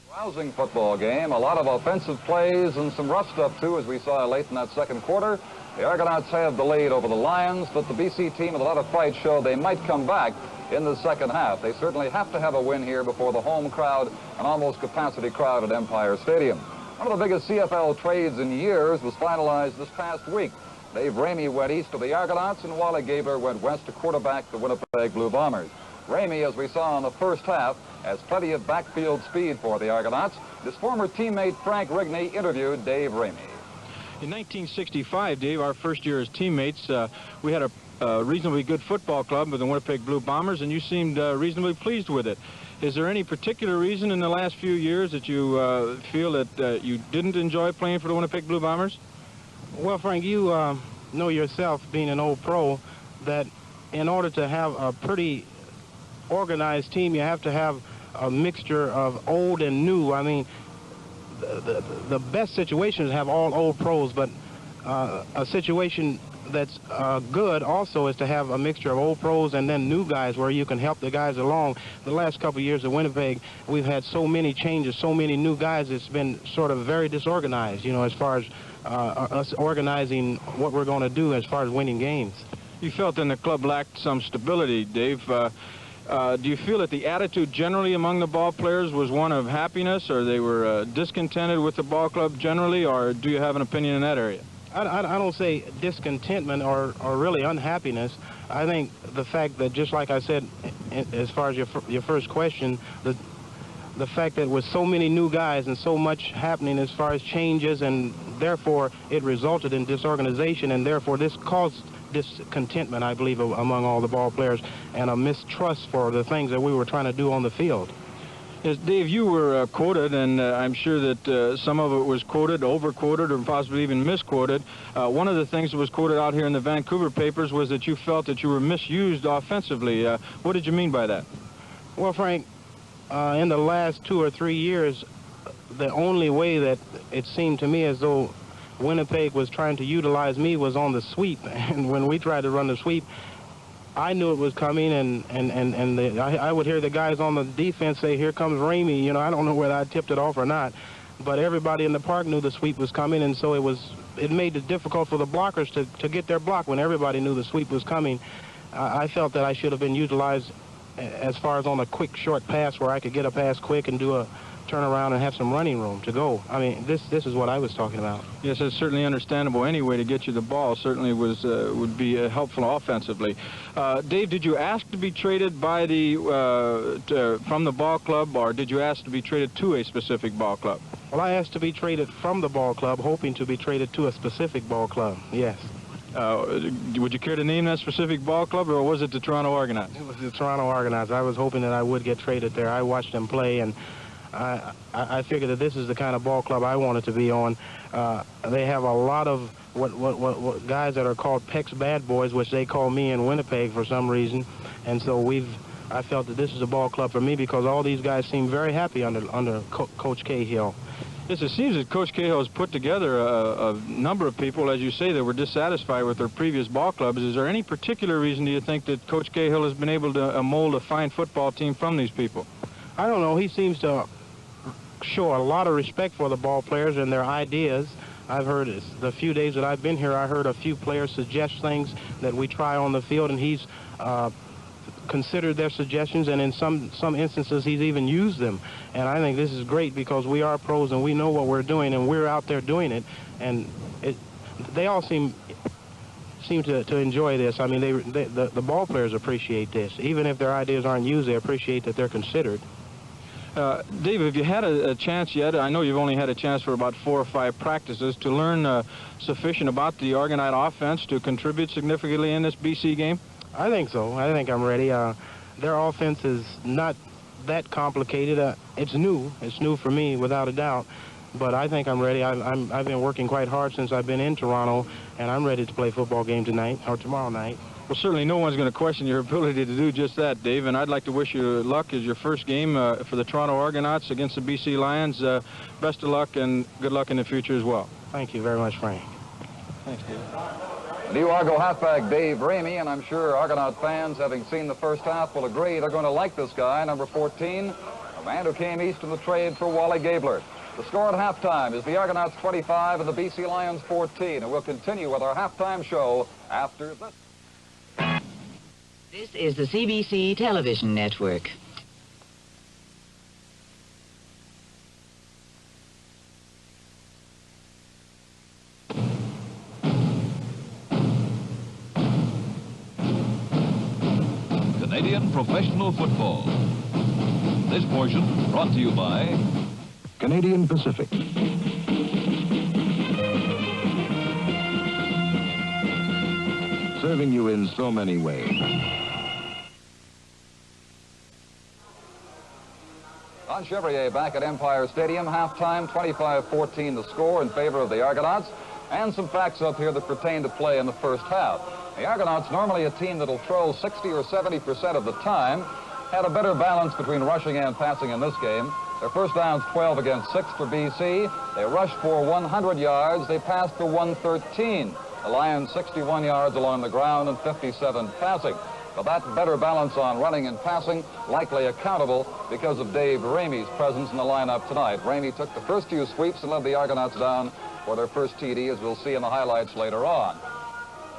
Rousing football game, a lot of offensive plays and some rough stuff too, as we saw late in that second quarter. The Argonauts have the lead over the Lions, but the BC team with a lot of fight showed they might come back in the second half. They certainly have to have a win here before the home crowd, an almost capacity crowd at Empire Stadium. One of the biggest CFL trades in years was finalized this past week. Dave Ramey went east to the Argonauts, and Wally Gabler went west to quarterback the Winnipeg Blue Bombers. Ramey, as we saw in the first half, has plenty of backfield speed for the Argonauts. His former teammate Frank Rigney interviewed Dave Ramey. In 1965, Dave, our first year as teammates, we had a reasonably good football club with the Winnipeg Blue Bombers, and you seemed reasonably pleased with it. Is there any particular reason in the last few years that you feel that you didn't enjoy playing for the Winnipeg Blue Bombers? Well, Frank, you know yourself, being an old pro, that in order to have a pretty organized team, you have to have a mixture of old and new. I mean, the best situation is to have all old pros, but a situation that's good also is to have a mixture of old pros and then new guys where you can help the guys along. The last couple of years at Winnipeg, we've had so many changes, so many new guys, it's been sort of very disorganized, you know, as far as us organizing what we're going to do as far as winning games. You felt then the club lacked some stability, Dave. Do you feel that the attitude generally among the ball players was one of happiness, or they were discontented with the ball club generally, or do you have an opinion in that area? I don't say discontentment or really unhappiness. I think the fact that, just like I said, as far as your first question, the fact that with so many new guys and so much happening as far as changes, and therefore it resulted in disorganization, and therefore this caused discontentment, I believe, among all the ball players, and a mistrust for the things that we were trying to do on the field. Yes, Dave, you were quoted, and I'm sure that some of it was quoted, over-quoted, or possibly even misquoted. One of the things that was quoted out here in the Vancouver papers was that you felt that you were misused offensively. What did you mean by that? Well, Frank, in the last 2 or 3 years, the only way that it seemed to me as though Winnipeg was trying to utilize me was on the sweep. And when we tried to run the sweep, I knew it was coming, and I would hear the guys on the defense say, "Here comes Ramey." You know, I don't know whether I tipped it off or not, but everybody in the park knew the sweep was coming, and so it made it difficult for the blockers to get their block when everybody knew the sweep was coming. I felt that I should have been utilized as far as on a quick, short pass where I could get a pass quick and do a turn around and have some running room to go. I mean, this is what I was talking about. Yes, it's certainly understandable. Any way to get you the ball certainly would be helpful offensively. Dave, did you ask to be traded by from the ball club, or did you ask to be traded to a specific ball club? Well, I asked to be traded from the ball club, hoping to be traded to a specific ball club, yes. Would you care to name that specific ball club, or was it the Toronto Argonauts? It was the Toronto Argonauts. I was hoping that I would get traded there. I watched them play, and I figured that this is the kind of ball club I wanted to be on. They have a lot of what guys that are called Peck's bad boys, which they call me in Winnipeg for some reason, and so I felt that this is a ball club for me because all these guys seem very happy under Coach Cahill. Yes, it seems that Coach Cahill has put together a number of people, as you say, that were dissatisfied with their previous ball clubs. Is there any particular reason, do you think, that Coach Cahill has been able to mold a fine football team from these people? I don't know. He seems to show a lot of respect for the ball players and their ideas. I've heard the few days that I've been here, I heard a few players suggest things that we try on the field, and he's considered their suggestions, and in some instances he's even used them. And I think this is great because we are pros and we know what we're doing, and we're out there doing it, and they all seem to enjoy this. I mean, the ball players appreciate this. Even if their ideas aren't used, they appreciate that they're considered. Dave, have you had a chance yet? I know you've only had a chance for about 4 or 5 practices to learn sufficient about the Argonaut offense to contribute significantly in this BC game? I think so. I think I'm ready. Their offense is not that complicated. It's new. It's new for me, without a doubt. But I think I'm ready. I've been working quite hard since I've been in Toronto, and I'm ready to play a football game tonight or tomorrow night. Well, certainly no one's going to question your ability to do just that, Dave, and I'd like to wish you luck as your first game for the Toronto Argonauts against the BC Lions. Best of luck and good luck in the future as well. Thank you very much, Frank. Thanks, Dave. New Argo halfback Dave Ramey, and I'm sure Argonaut fans, having seen the first half, will agree they're going to like this guy, number 14, a man who came east in the trade for Wally Gabler. The score at halftime is the Argonauts 25 and the BC Lions 14, and we'll continue with our halftime show after this. This is the CBC television network. Canadian professional football. This portion brought to you by Canadian Pacific. Serving you in so many ways. Don Chevrier back at Empire Stadium, halftime, 25-14 the score in favor of the Argonauts, and some facts up here that pertain to play in the first half. The Argonauts, normally a team that'll throw 60 or 70% of the time, had a better balance between rushing and passing in this game. Their first down's 12 against 6 for BC. They rushed for 100 yards. They passed for 113. The Lions 61 yards along the ground and 57 passing. But that better balance on running and passing likely accountable because of Dave Ramey's presence in the lineup tonight. Ramey took the first few sweeps and led the Argonauts down for their first TD, as we'll see in the highlights later on.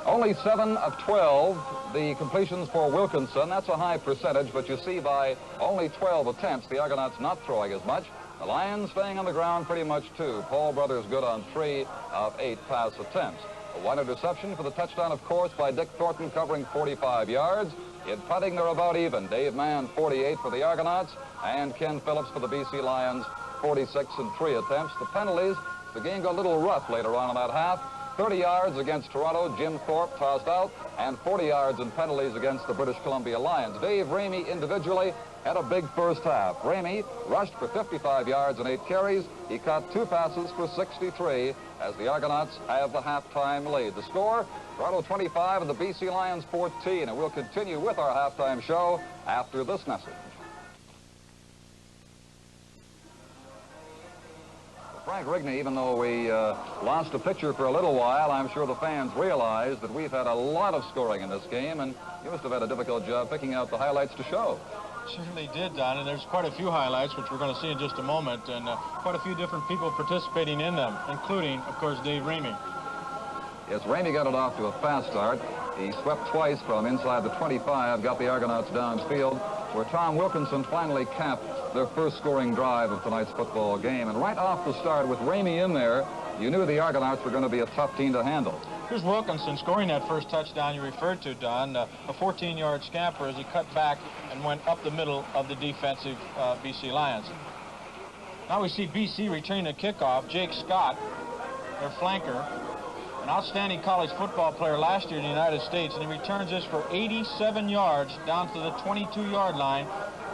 Only 7 of 12, the completions for Wilkinson. That's a high percentage, but you see by only 12 attempts, the Argonauts not throwing as much. The Lions staying on the ground pretty much too. Paul Brothers good on 3 of 8 pass attempts. One interception for the touchdown, of course, by Dick Thornton, covering 45 yards. In punting, they're about even. Dave Mann, 48 for the Argonauts, and Ken Phillips for the BC Lions, 46 and 3 attempts. The penalties, the game got a little rough later on in that half. 30 yards against Toronto, Jim Thorpe tossed out, and 40 yards in penalties against the British Columbia Lions. Dave Ramey individually had a big first half. Ramey rushed for 55 yards and 8 carries. He caught 2 passes for 63 as the Argonauts have the halftime lead. The score, Toronto 25 and the BC Lions 14. And we'll continue with our halftime show after this message. Frank Rigney, even though we lost a pitcher for a little while, I'm sure the fans realize that we've had a lot of scoring in this game, and you must have had a difficult job picking out the highlights to show. Certainly did, Don, and there's quite a few highlights, which we're going to see in just a moment, and quite a few different people participating in them, including, of course, Dave Ramey. Yes, Ramey got it off to a fast start. He swept twice from inside the 25, got the Argonauts downfield, where Tom Wilkinson finally capped their first scoring drive of tonight's football game. And right off the start, with Ramey in there, you knew the Argonauts were going to be a tough team to handle. Here's Wilkinson scoring that first touchdown you referred to, Don, a 14-yard scamper as he cut back and went up the middle of the defensive BC Lions. Now we see BC returning the kickoff. Jake Scott, their flanker, an outstanding college football player last year in the United States, and he returns this for 87 yards down to the 22-yard line.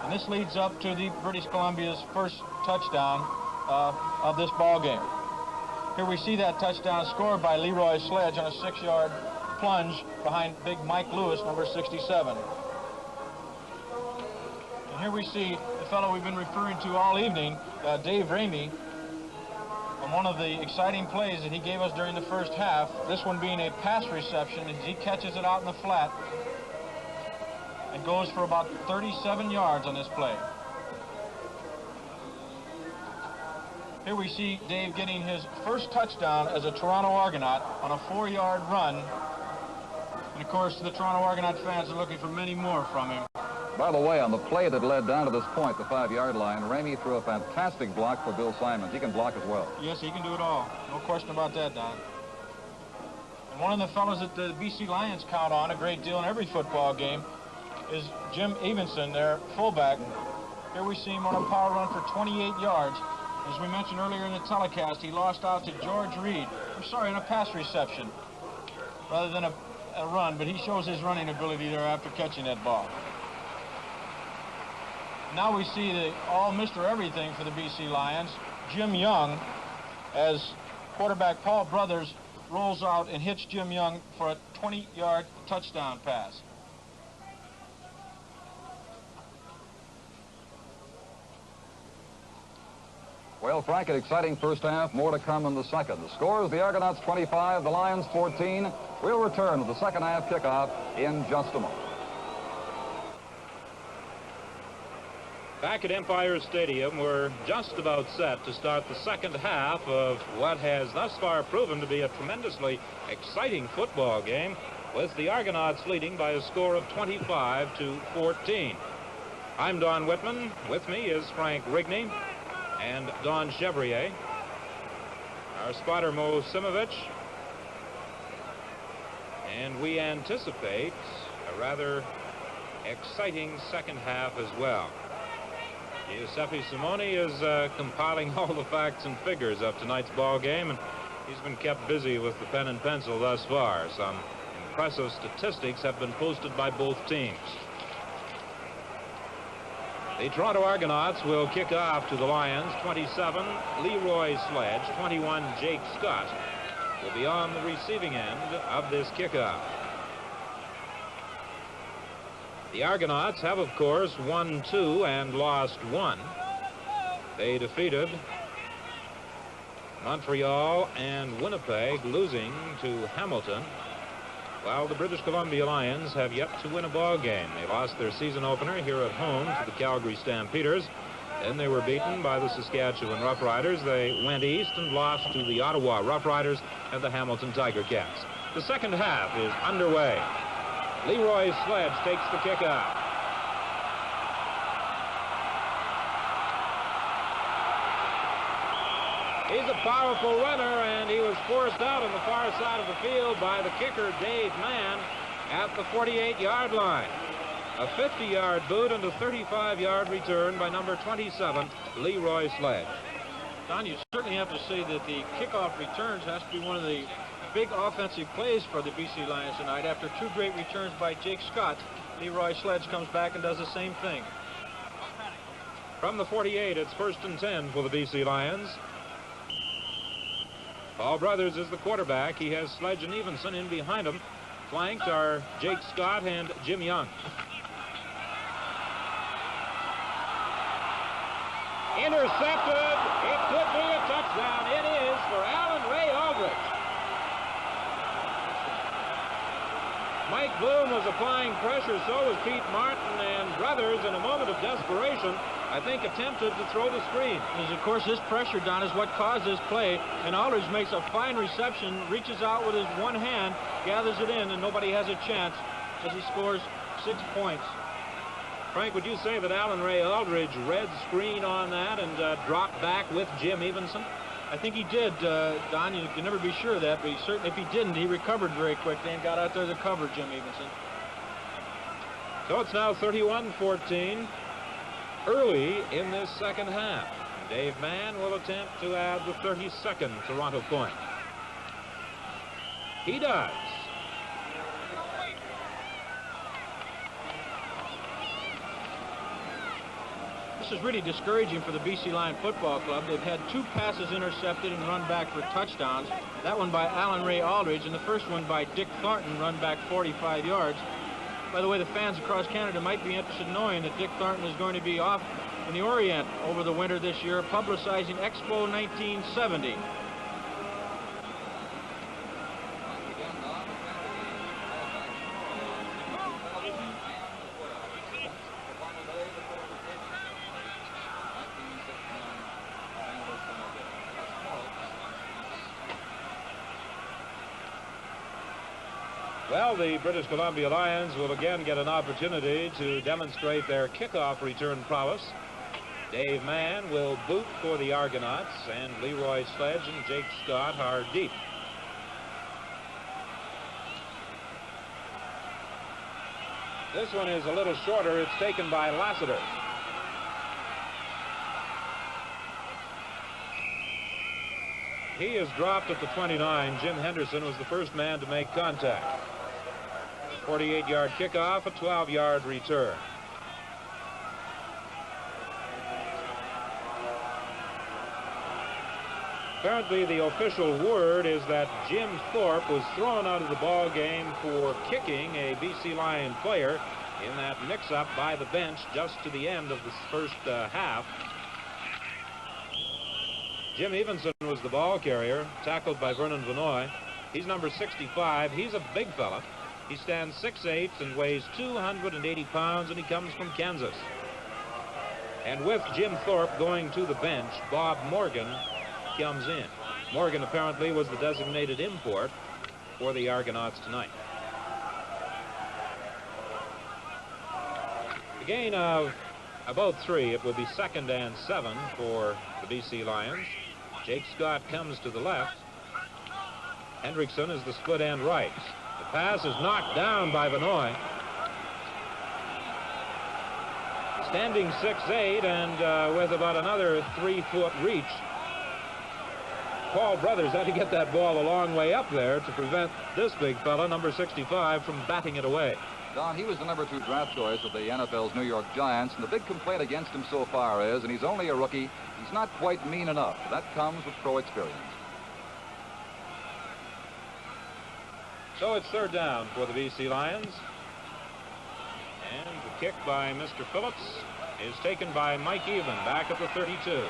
And this leads up to the British Columbia's first touchdown of this ball game. Here we see that touchdown scored by Leroy Sledge on a 6-yard plunge behind big Mike Lewis, number 67. And here we see the fellow we've been referring to all evening, Dave Ramey, on one of the exciting plays that he gave us during the first half, this one being a pass reception as he catches it out in the flat and goes for about 37 yards on this play. Here we see Dave getting his first touchdown as a Toronto Argonaut on a 4-yard run. And of course, the Toronto Argonaut fans are looking for many more from him. By the way, on the play that led down to this point, the 5-yard line, Ramey threw a fantastic block for Bill Simons. He can block as well. Yes, he can do it all. No question about that, Don. And one of the fellows that the BC Lions count on a great deal in every football game is Jim Evenson, their fullback. Here we see him on a power run for 28 yards. As we mentioned earlier in the telecast, he lost out to George Reed. I'm sorry, in a pass reception rather than a run, but he shows his running ability there after catching that ball. Now we see the all Mr. Everything for the BC Lions, Jim Young, as quarterback Paul Brothers rolls out and hits Jim Young for a 20-yard touchdown pass. Well, Frank, an exciting first half. More to come in the second. The score is the Argonauts 25, the Lions 14. We'll return with the second half kickoff in just a moment. Back at Empire Stadium, we're just about set to start the second half of what has thus far proven to be a tremendously exciting football game, with the Argonauts leading by a score of 25-14. I'm Don Whitman. With me is Frank Rigney and Don Chevrier. Our spotter, Mo Simovich. And we anticipate a rather exciting second half as well. Giuseppe Simone is compiling all the facts and figures of tonight's ball game, and he's been kept busy with the pen and pencil thus far. Some impressive statistics have been posted by both teams. The Toronto Argonauts will kick off to the Lions. 27, Leroy Sledge. 21, Jake Scott will be on the receiving end of this kickoff. The Argonauts have, of course, won 2 and lost 1. They defeated Montreal and Winnipeg losing to Hamilton, while the British Columbia Lions have yet to win a ball game. They lost their season opener here at home to the Calgary Stampeders. Then they were beaten by the Saskatchewan Roughriders. They went east and lost to the Ottawa Roughriders and the Hamilton Tiger Cats. The second half is underway. Leroy Sledge takes the kickoff. He's a powerful runner, and he was forced out on the far side of the field by the kicker, Dave Mann, at the 48-yard line. A 50-yard boot and a 35-yard return by number 27, Leroy Sledge. Don, you certainly have to say that the kickoff returns has to be one of the big offensive plays for the BC Lions tonight. After two great returns by Jake Scott, Leroy Sledge comes back and does the same thing. From the 48, it's 1st and 10 for the BC Lions. Paul Brothers is the quarterback. He has Sledge and Evenson in behind him. Flanked are Jake Scott and Jim Young. Intercepted. It could be a touchdown. It is for Alan Ray Aldridge. Mike Bloom was applying pressure, so was Pete Martin, and Brothers, in a moment of desperation, I think attempted to throw the screen. Because, of course, this pressure, Don, is what caused this play, and Aldridge makes a fine reception, reaches out with his one hand, gathers it in, and nobody has a chance as he scores 6 points. Frank, would you say that Alan Ray Aldridge read screen on that and dropped back with Jim Evenson? I think he did, Don. You can never be sure of that, but he certainly, if he didn't, he recovered very quickly and got out there to cover Jim Evenson. So it's now 31-14 early in this second half. Dave Mann will attempt to add the 32nd Toronto point. He does. This is really discouraging for the BC Lion Football Club. They've had 2 passes intercepted and run back for touchdowns. That one by Alan Ray Aldridge, and the first one by Dick Thornton, run back 45 yards. By the way, the fans across Canada might be interested in knowing that Dick Thornton is going to be off in the Orient over the winter this year, publicizing Expo 1970. Well, the British Columbia Lions will again get an opportunity to demonstrate their kickoff return prowess. Dave Mann will boot for the Argonauts, and Leroy Sledge and Jake Scott are deep. This one is a little shorter. It's taken by Lassiter. He is dropped at the 29. Jim Henderson was the first man to make contact. 48-yard kickoff, a 12-yard return. Apparently, the official word is that Jim Thorpe was thrown out of the ball game for kicking a BC Lion player in that mix-up by the bench just to the end of the first half. Jim Evenson was the ball carrier, tackled by Vernon Vanoy. He's number 65. He's a big fella. He stands 6'8" and weighs 280 pounds, and he comes from Kansas. And with Jim Thorpe going to the bench, Bob Morgan comes in. Morgan apparently was the designated import for the Argonauts tonight. A gain of about 3. It will be 2nd and 7 for the BC Lions. Jake Scott comes to the left. Hendrickson is the split end right. The pass is knocked down by Vanoy. Standing 6'8" and with about another 3-foot reach. Paul Brothers had to get that ball a long way up there to prevent this big fella, number 65, from batting it away. Don, he was the number 2 draft choice of the NFL's New York Giants, and the big complaint against him so far is, and he's only a rookie, he's not quite mean enough. That comes with pro experience. So it's 3rd down for the BC Lions. And the kick by Mr. Phillips is taken by Mike Even back at the 32.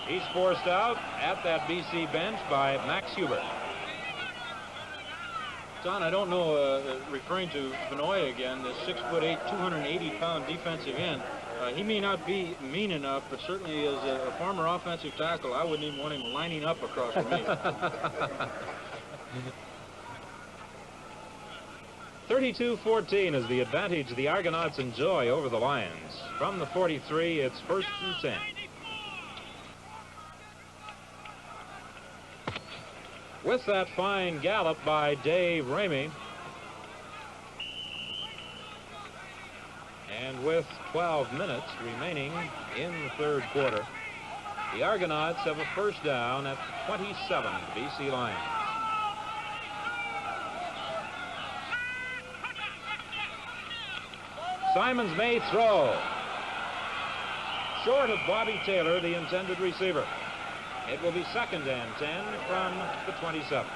He's forced out at that BC bench by Max Hubert. Don, I don't know, referring to Vinoy again, the 6'8", 280-pound defensive end. He may not be mean enough, but certainly as a former offensive tackle, I wouldn't even want him lining up across from me. 32-14 is the advantage the Argonauts enjoy over the Lions. From the 43, it's 1st and 10. With that fine gallop by Dave Ramey, and with 12 minutes remaining in the 3rd quarter, the Argonauts have a first down at 27, BC Lions. Simons may throw. Short of Bobby Taylor, the intended receiver. It will be 2nd and 10 from the 27.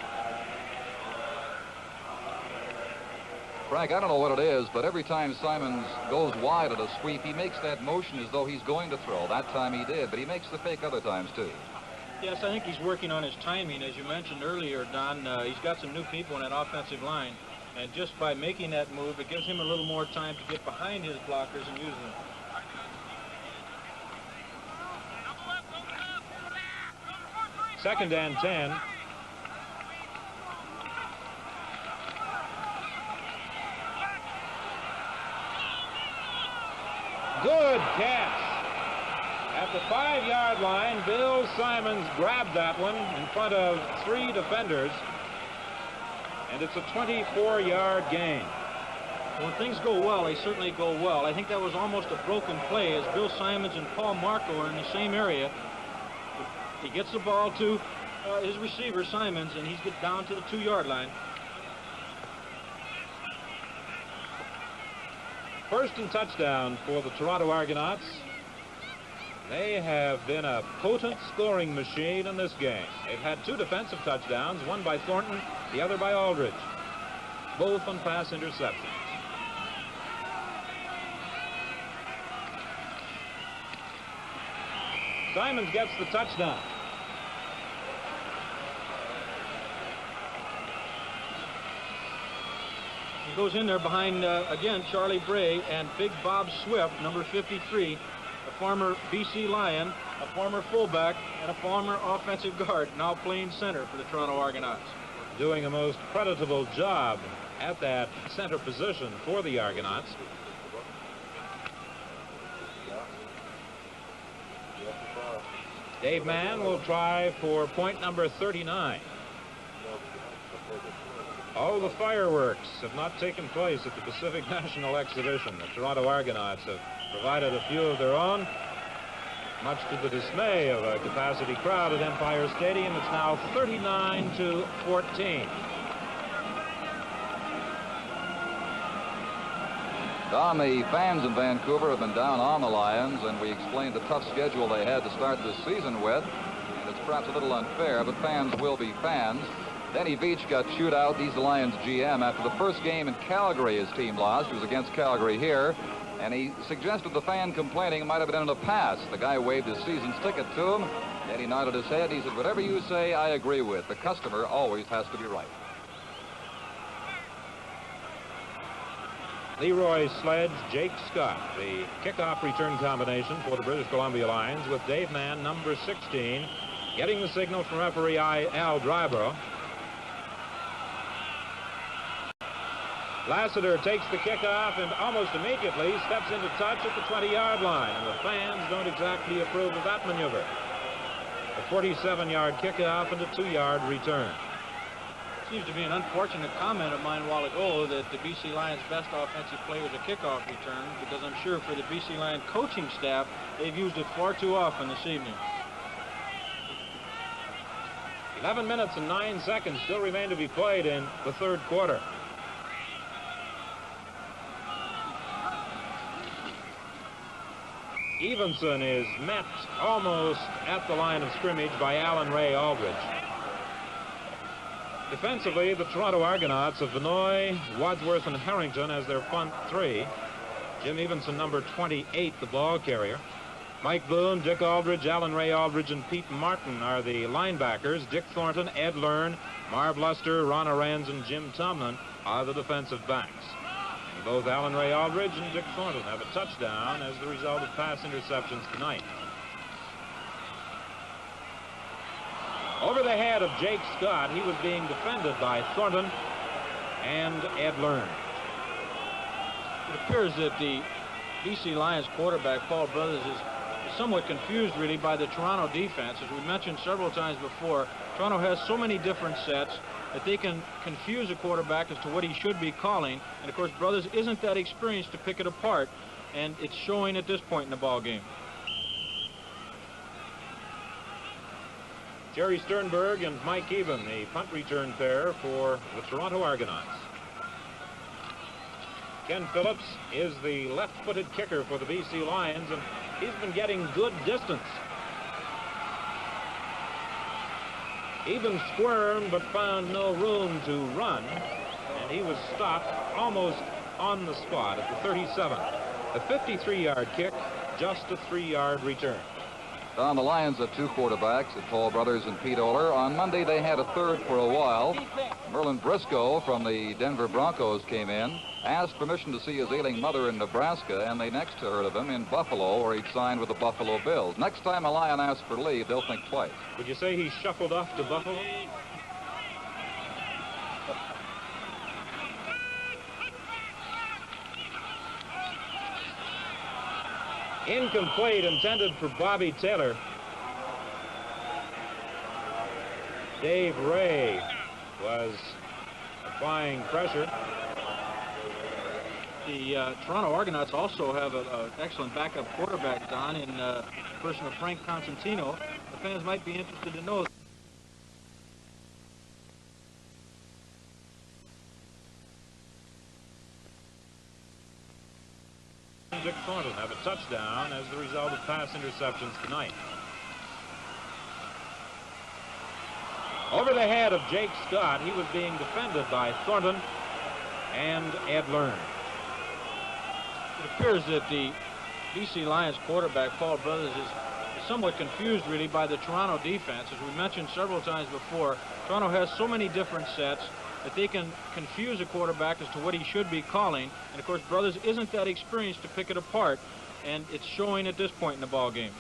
Frank, I don't know what it is, but every time Simons goes wide at a sweep, he makes that motion as though he's going to throw. That time he did, but he makes the fake other times, too. Yes, I think he's working on his timing. As you mentioned earlier, Don, he's got some new people in that offensive line. And just by making that move, it gives him a little more time to get behind his blockers and use them. Second and 10. Good catch. At the 5-yard line, Bill Simons grabbed that one in front of 3 defenders. And it's a 24-yard gain. When things go well, they certainly go well. I think that was almost a broken play as Bill Simons and Paul Marco are in the same area. He gets the ball to his receiver, Simons, and he's get down to the 2-yard line. First and touchdown for the Toronto Argonauts. They have been a potent scoring machine in this game. They've had 2 defensive touchdowns, one by Thornton, the other by Aldridge, both on pass interceptions. Simons gets the touchdown. He goes in there behind, again, Charlie Bray and Big Bob Swift, number 53, a former BC Lion, a former fullback, and a former offensive guard, now playing center for the Toronto Argonauts. Doing a most creditable job at that center position for the Argonauts. Dave Mann will try for point number 39. All the fireworks have not taken place at the Pacific National Exhibition. The Toronto Argonauts have provided a few of their own, much to the dismay of a capacity crowd at Empire Stadium. It's now 39-14. Don, the fans in Vancouver have been down on the Lions, and we explained the tough schedule they had to start this season with. And it's perhaps a little unfair, but fans will be fans. Denny Veach got chewed out. He's the Lions GM. After the first game in Calgary, his team lost. It was against Calgary here. And he suggested the fan complaining might have been in a pass. The guy waved his season's ticket to him. Denny nodded his head. He said, whatever you say, I agree with. The customer always has to be right. Leroy Sledge, Jake Scott, the kickoff return combination for the British Columbia Lions, with Dave Mann, number 16, getting the signal from referee Al Dryborough. Lassiter takes the kickoff and almost immediately steps into touch at the 20-yard line, and the fans don't exactly approve of that maneuver. A 47-yard kickoff and a 2-yard return. Seems to be an unfortunate comment of mine a while ago that the BC Lions' best offensive play was a kickoff return, because I'm sure for the BC Lion coaching staff, they've used it far too often this evening. 11 minutes and 9 seconds still remain to be played in the 3rd quarter. Evenson is met almost at the line of scrimmage by Alan Ray Aldridge. Defensively, the Toronto Argonauts of Vinoy, Wadsworth, and Harrington as their front 3. Jim Evenson, number 28, the ball carrier. Mike Boone, Dick Aldridge, Alan Ray Aldridge, and Pete Martin are the linebackers. Dick Thornton, Ed Learn, Marv Luster, Ron Arends, and Jim Tomlin are the defensive backs. And both Alan Ray Aldridge and Dick Thornton have a touchdown as the result of pass interceptions tonight. Over the head of Jake Scott, he was being defended by Thornton and Ed Learn. It appears that the BC Lions quarterback, Paul Brothers, is somewhat confused, really, by the Toronto defense. As we mentioned several times before, Toronto has so many different sets that they can confuse a quarterback as to what he should be calling. And, of course, Brothers isn't that experienced to pick it apart, and it's showing at this point in the ball game. Jerry Sternberg and Mike Even, the punt return pair for the Toronto Argonauts. Ken Phillips is the left-footed kicker for the BC Lions, and he's been getting good distance. Even squirmed but found no room to run, and he was stopped almost on the spot at the 37. A 53-yard kick, just a 3-yard return. Don, the Lions have two quarterbacks, Paul Brothers and Pete Oler. On Monday, they had a third for a while. Merlin Briscoe from the Denver Broncos came in, asked permission to see his ailing mother in Nebraska, and they next heard of him in Buffalo, where he'd signed with the Buffalo Bills. Next time a Lion asks for leave, they'll think twice. Would you say he shuffled off to Buffalo? Incomplete, intended for Bobby Taylor. Dave Ray was applying pressure. The Toronto Argonauts also have an excellent backup quarterback, Don, in the person of Frank Constantino. The fans might be interested to know. Dick Thornton have a touchdown as the result of pass interceptions tonight. Over the head of Jake Scott, he was being defended by Thornton and Ed Learn. It appears that the BC Lions quarterback, Paul Brothers, is somewhat confused, really, by the Toronto defense. As we mentioned several times before, Toronto has so many different sets that they can confuse a quarterback as to what he should be calling. And, of course, Brothers isn't that experienced to pick it apart, and it's showing at this point in the ball game.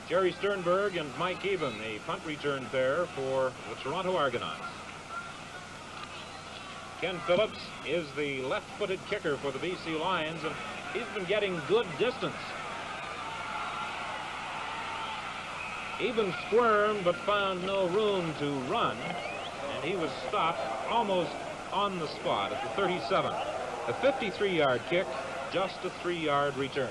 Jerry Sternberg and Mike Even, the punt return pair for the Toronto Argonauts. Ken Phillips is the left-footed kicker for the BC Lions, and he's been getting good distance. Even squirmed but found no room to run, and he was stopped almost on the spot at the 37. A 53-yard kick, just a 3-yard return.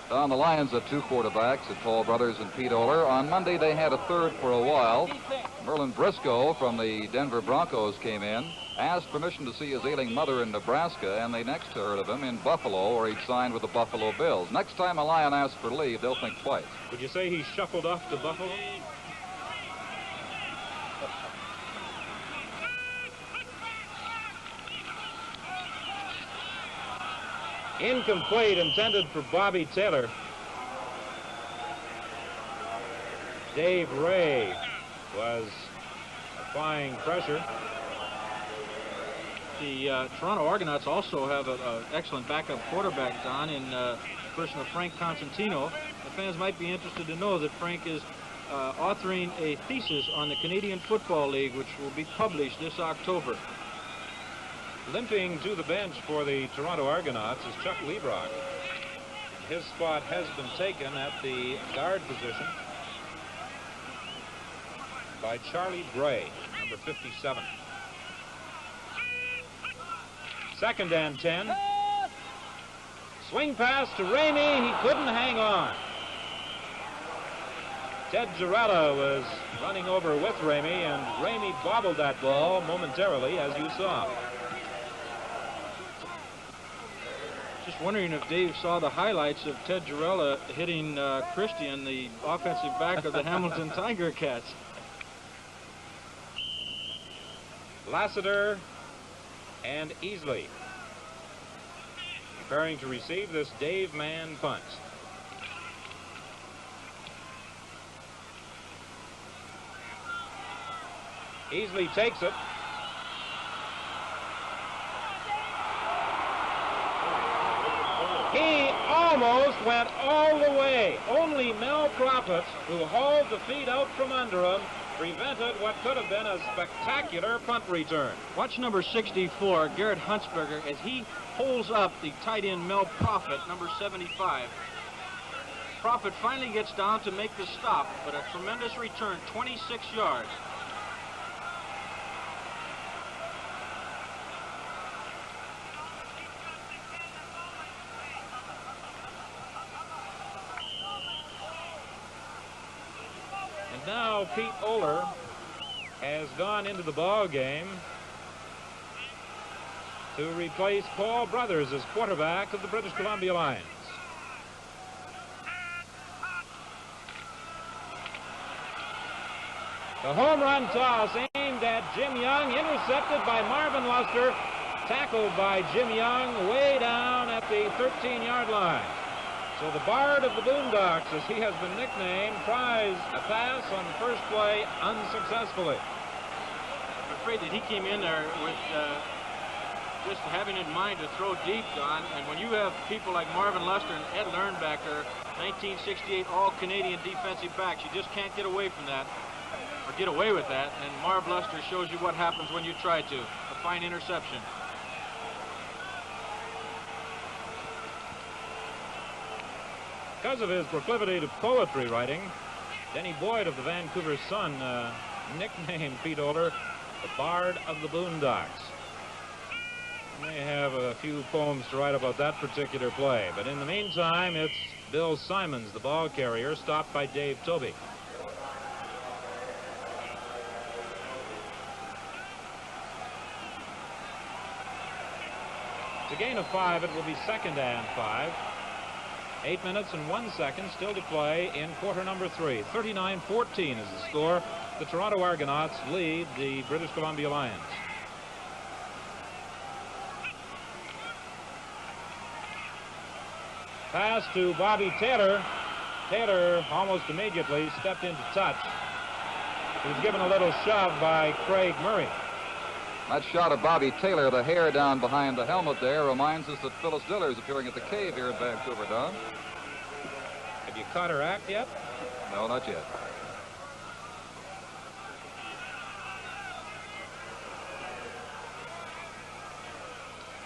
Don, the Lions have two quarterbacks, Paul Brothers and Pete Oler. On Monday, they had a third for a while. Merlin Briscoe from the Denver Broncos came in, asked permission to see his ailing mother in Nebraska, and they next heard of him in Buffalo, where he'd signed with the Buffalo Bills. Next time a Lion asks for leave, they'll think twice. Would you say he shuffled off to Buffalo? Incomplete, intended for Bobby Taylor. Dave Ray was applying pressure. The Toronto Argonauts also have an excellent backup quarterback, Don, in the person of Frank Constantino. The fans might be interested to know that Frank is authoring a thesis on the Canadian Football League, which will be published this October. Limping to the bench for the Toronto Argonauts is Chuck Liebrock. His spot has been taken at the guard position by Charlie Bray, number 57. Second and 10. Swing pass to Ramey. He couldn't hang on. Ted Girella was running over with Ramey, and Ramey bobbled that ball momentarily, as you saw. Just wondering if Dave saw the highlights of Ted Girella hitting Christian, the offensive back of the Hamilton Tiger Cats. Lassiter and Easley. preparing to receive this Dave Mann punt. Easily takes it. He almost went all the way. Only Mel Prophet, who hauled the feet out from under him, prevented what could have been a spectacular punt return. Watch number 64, Garrett Huntsberger, as he pulls up the tight end Mel Prophet, number 75. Prophet finally gets down to make the stop, but a tremendous return, 26 yards. And now Pete Oler has gone into the ball game to replace Paul Brothers as quarterback of the British Columbia Lions. The home run toss aimed at Jim Young, intercepted by Marvin Luster, tackled by Jim Young way down at the 13-yard line. So the Bard of the Boondocks, as he has been nicknamed, tries a pass on the first play unsuccessfully. I'm afraid that he came in there with just having in mind to throw deep, Don, and when you have people like Marvin Luster and Ed Lernbacker, 1968 All-Canadian defensive backs, you just can't get away from that, or get away with that, and Marv Luster shows you what happens when you try to. A fine interception. Because of his proclivity to poetry writing, Denny Boyd of the Vancouver Sun nicknamed Pete Oler the Bard of the Boondocks. He may have a few poems to write about that particular play, but in the meantime, it's Bill Simons, the ball carrier, stopped by Dave Tobey. It's a gain of 5. It will be 2nd and 5. 8 minutes and 1 second still to play in quarter number 3. 39-14 is the score. The Toronto Argonauts lead the British Columbia Lions. Pass to Bobby Taylor. Taylor almost immediately stepped into touch. He was given a little shove by Craig Murray. That shot of Bobby Taylor, the hair down behind the helmet there, reminds us that Phyllis Diller is appearing at the Cave here in Vancouver, Don. Have you caught her act yet? No, not yet.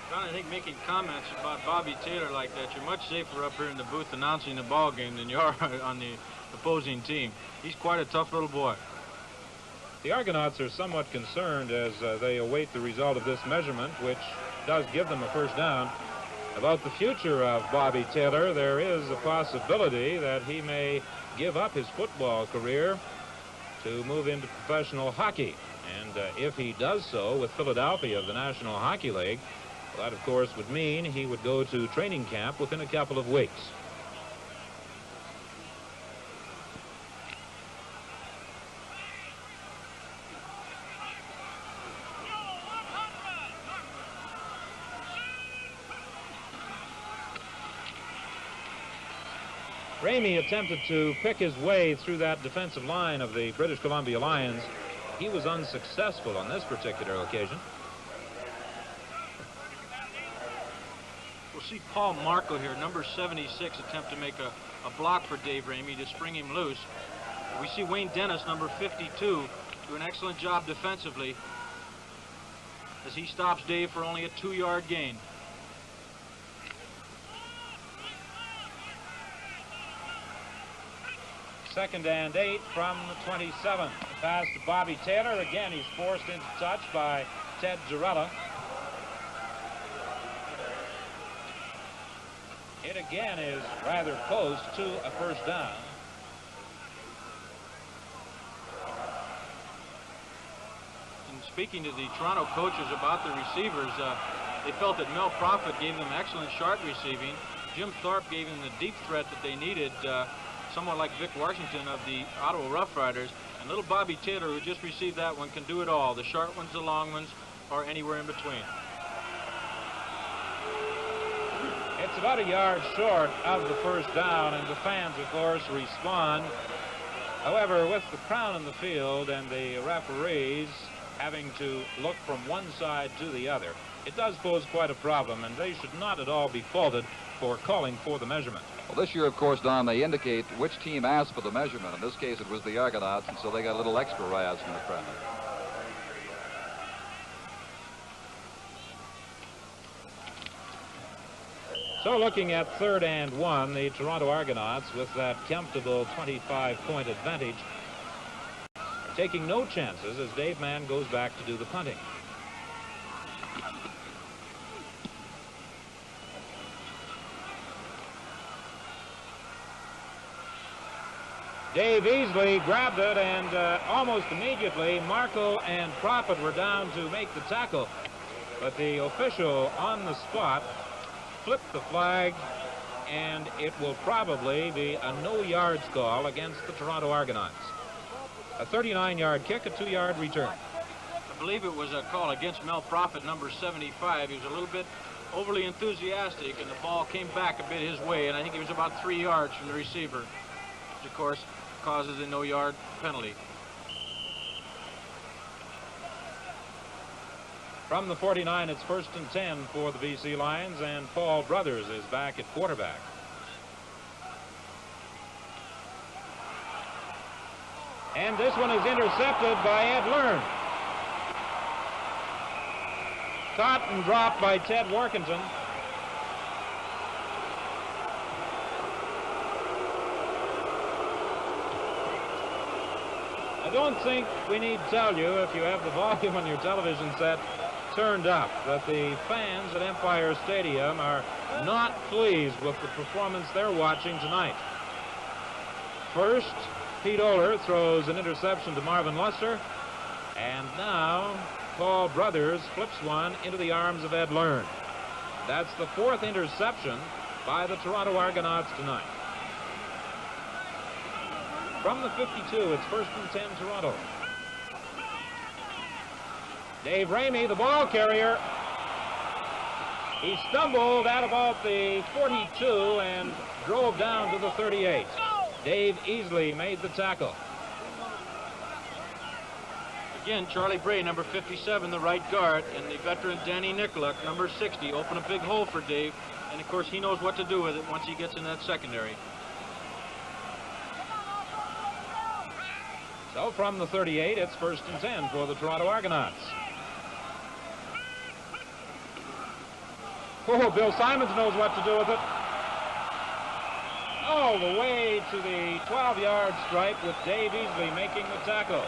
Don, I think making comments about Bobby Taylor like that, you're much safer up here in the booth announcing the ball game than you are on the opposing team. He's quite a tough little boy. The Argonauts are somewhat concerned as they await the result of this measurement, which does give them a first down. About the future of Bobby Taylor, there is a possibility that he may give up his football career to move into professional hockey. And if he does so with Philadelphia of the National Hockey League, well, that, of course, would mean he would go to training camp within a couple of weeks. Ramey attempted to pick his way through that defensive line of the British Columbia Lions. He was unsuccessful on this particular occasion. We'll see Paul Marco here, number 76, attempt to make a block for Dave Ramey to spring him loose. We see Wayne Dennis, number 52, do an excellent job defensively as he stops Dave for only a 2-yard gain. Second and 8 from the 27. Pass to Bobby Taylor. Again, he's forced into touch by Ted Girella. It again is rather close to a first down. And speaking to the Toronto coaches about the receivers, they felt that Mel Prophet gave them excellent sharp receiving. Jim Thorpe gave them the deep threat that they needed, somewhat like Vic Washington of the Ottawa Rough Riders. And little Bobby Taylor, who just received that one, can do it all. The short ones, the long ones, or anywhere in between. It's about a yard short of the first down, and the fans, of course, respond. However, with the crowd in the field and the referees having to look from one side to the other, it does pose quite a problem, and they should not at all be faulted for calling for the measurement. Well, this year, of course, Don, they indicate which team asked for the measurement. In this case, it was the Argonauts, and so they got a little extra rise from the crowd. So looking at 3rd and 1, the Toronto Argonauts, with that comfortable 25-point advantage, are taking no chances as Dave Mann goes back to do the punting. Dave Easley grabbed it, and almost immediately Markle and Prophet were down to make the tackle. But the official on the spot flipped the flag, and it will probably be a no yards call against the Toronto Argonauts. A 39-yard kick, a 2-yard return. I believe it was a call against Mel Prophet, number 75. He was a little bit overly enthusiastic, and the ball came back a bit his way, and I think he was about 3 yards from the receiver, which, of course, causes a no-yard penalty. From the 49, it's 1st and 10 for the BC Lions, and Paul Brothers is back at quarterback. And this one is intercepted by Ed Learn. Caught and dropped by Ted Workington. I don't think we need to tell you, if you have the volume on your television set turned up, that the fans at Empire Stadium are not pleased with the performance they're watching tonight. First, Pete Oler throws an interception to Marvin Luster, and now Paul Brothers flips one into the arms of Ed Learn. That's the 4th interception by the Toronto Argonauts tonight. From the 52, it's 1st and 10 Toronto. Dave Ramey, the ball carrier. He stumbled at about the 42 and drove down to the 38. Dave Easley made the tackle. Again, Charlie Bray, number 57, the right guard, and the veteran Danny Nicolak, number 60, open a big hole for Dave, and of course he knows what to do with it once he gets in that secondary. So from the 38, it's 1st and 10 for the Toronto Argonauts. Oh, Bill Simons knows what to do with it. All the way to the 12-yard stripe with Dave Easley making the tackle.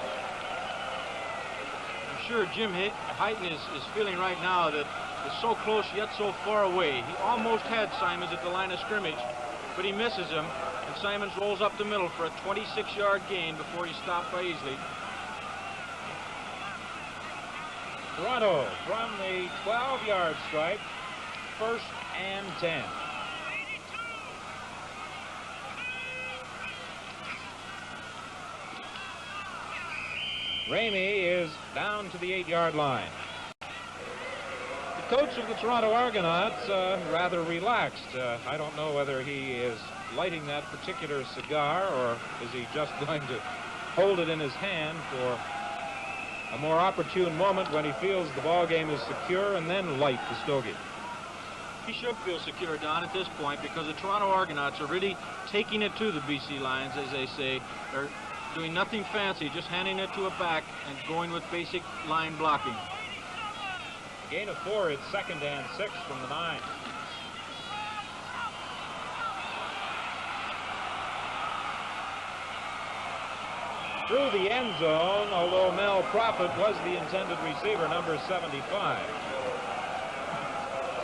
I'm sure Jim Heighton is feeling right now that it's so close yet so far away. He almost had Simons at the line of scrimmage, but he misses him, and Simons rolls up the middle for a 26-yard gain before he's stopped by Easley. Toronto from the 12-yard stripe, 1st and 10. Ramey is down to the 8-yard line. The coach of the Toronto Argonauts rather relaxed. I don't know whether he is lighting that particular cigar, or is he just going to hold it in his hand for a more opportune moment when he feels the ball game is secure, and then light the stogie. He should feel secure, Don, at this point, because the Toronto Argonauts are really taking it to the BC Lions, as they say. They're doing nothing fancy, just handing it to a back and going with basic line blocking. Gain of 4, it's 2nd and 6 from the 9. Through the end zone, although Mel Prophet was the intended receiver, number 75.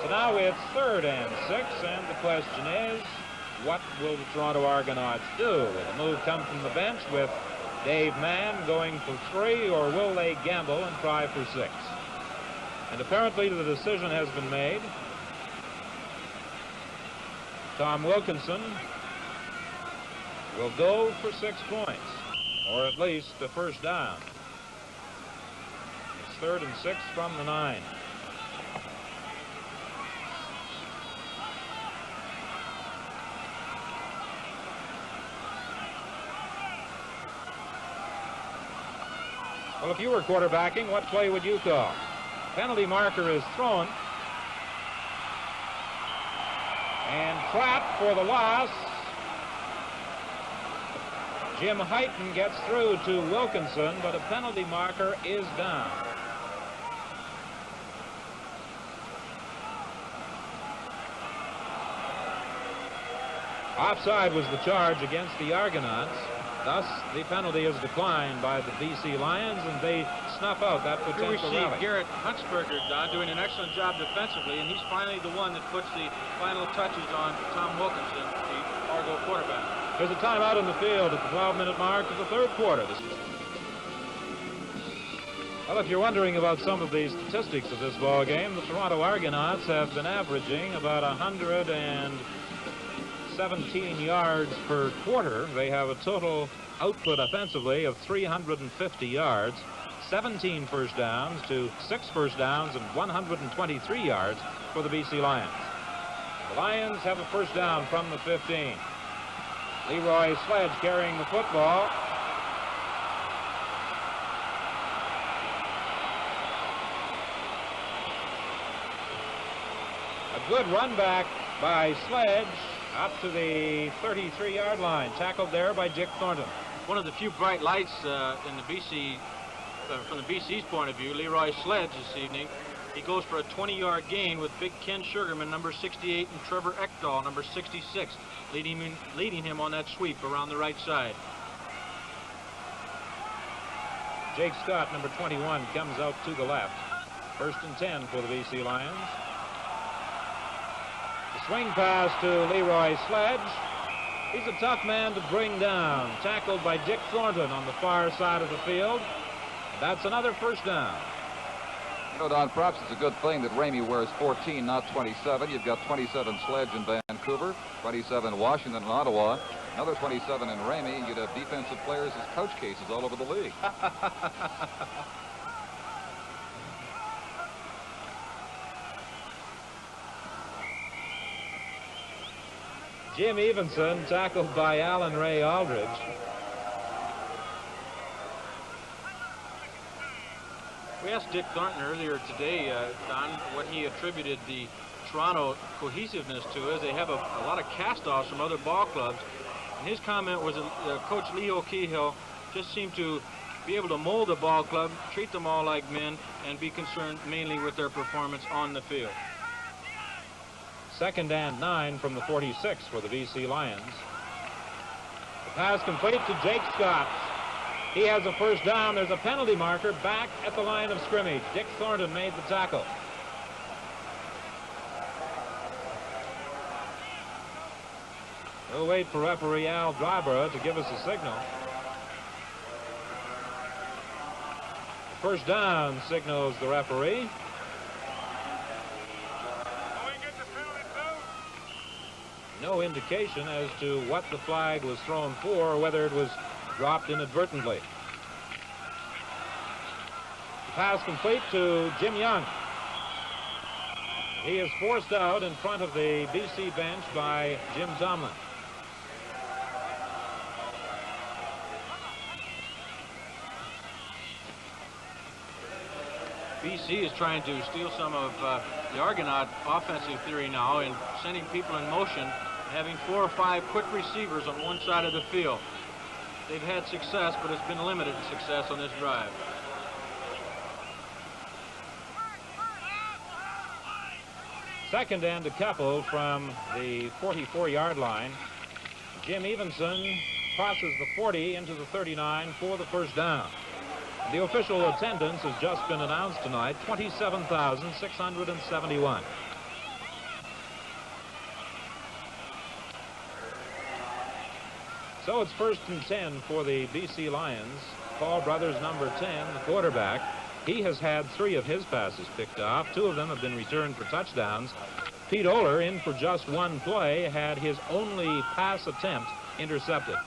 So now it's 3rd and 6, and the question is, what will the Toronto Argonauts do? Will the move come from the bench with Dave Mann going for 3, or will they gamble and try for 6? And apparently the decision has been made. Tom Wilkinson will go for 6 points, or at least the first down. It's 3rd and 6 from the 9. Well, if you were quarterbacking, what play would you call? Penalty marker is thrown. And trapped for the loss. Jim Hyten gets through to Wilkinson, but a penalty marker is down. Offside was the charge against the Argonauts. Thus, the penalty is declined by the BC Lions, and they snuff out that potential We see rally. Garrett Huntsberger, Don, doing an excellent job defensively, and he's finally the one that puts the final touches on Tom Wilkinson, the Argo quarterback. There's a timeout on the field at the 12-minute mark of the third quarter. Well, if you're wondering about some of the statistics of this ball game, the Toronto Argonauts have been averaging about 117 yards per quarter. They have a total output offensively of 350 yards, 17 first downs to 6 first downs and 123 yards for the BC Lions. The Lions have a first down from the 15. Leroy Sledge carrying the football. A good run back by Sledge up to the 33-yard line, tackled there by Dick Thornton. One of the few bright lights in the BC, from the BC's point of view, Leroy Sledge this evening. He goes for a 20-yard gain with Big Ken Sugarman, number 68, and Trevor Ekdahl, number 66, leading him on that sweep around the right side. Jake Scott, number 21, comes out to the left. 1st and 10 for the BC Lions. The swing pass to Leroy Sledge. He's a tough man to bring down. Tackled by Dick Thornton on the far side of the field. That's another first down. You know, Don, perhaps it's a good thing that Ramey wears 14, not 27. You've got 27 Sledge in Vancouver, 27 Washington and Ottawa, another 27 in Ramey, and you'd have defensive players as coach cases all over the league. Jim Evenson tackled by Alan Ray Aldridge. We asked Dick Thornton earlier today, Don, what he attributed the Toronto cohesiveness to is they have a lot of cast-offs from other ball clubs. And his comment was that Coach Leo Cahill just seemed to be able to mold the ball club, treat them all like men, and be concerned mainly with their performance on the field. 2nd and 9 from the 46 for the BC Lions. The pass complete to Jake Scott. He has a first down. There's a penalty marker back at the line of scrimmage. Dick Thornton made the tackle. We'll wait for referee Al Dryborough to give us a signal. First down signals the referee. No indication as to what the flag was thrown for or whether it was dropped inadvertently. The pass complete to Jim Young. He is forced out in front of the BC bench by Jim Tomlin. BC is trying to steal some of the Argonaut offensive theory now and sending people in motion, having 4 or 5 quick receivers on one side of the field. They've had success, but it's been limited success on this drive. Second and a couple from the 44-yard line. Jim Evenson crosses the 40 into the 39 for the first down. The official attendance has just been announced tonight, 27,671. So it's 1st and 10 for the BC Lions. Paul Brothers, number 10, the quarterback. He has had 3 of his passes picked off. 2 of them have been returned for touchdowns. Pete Oler, in for just 1 play, had his only pass attempt intercepted.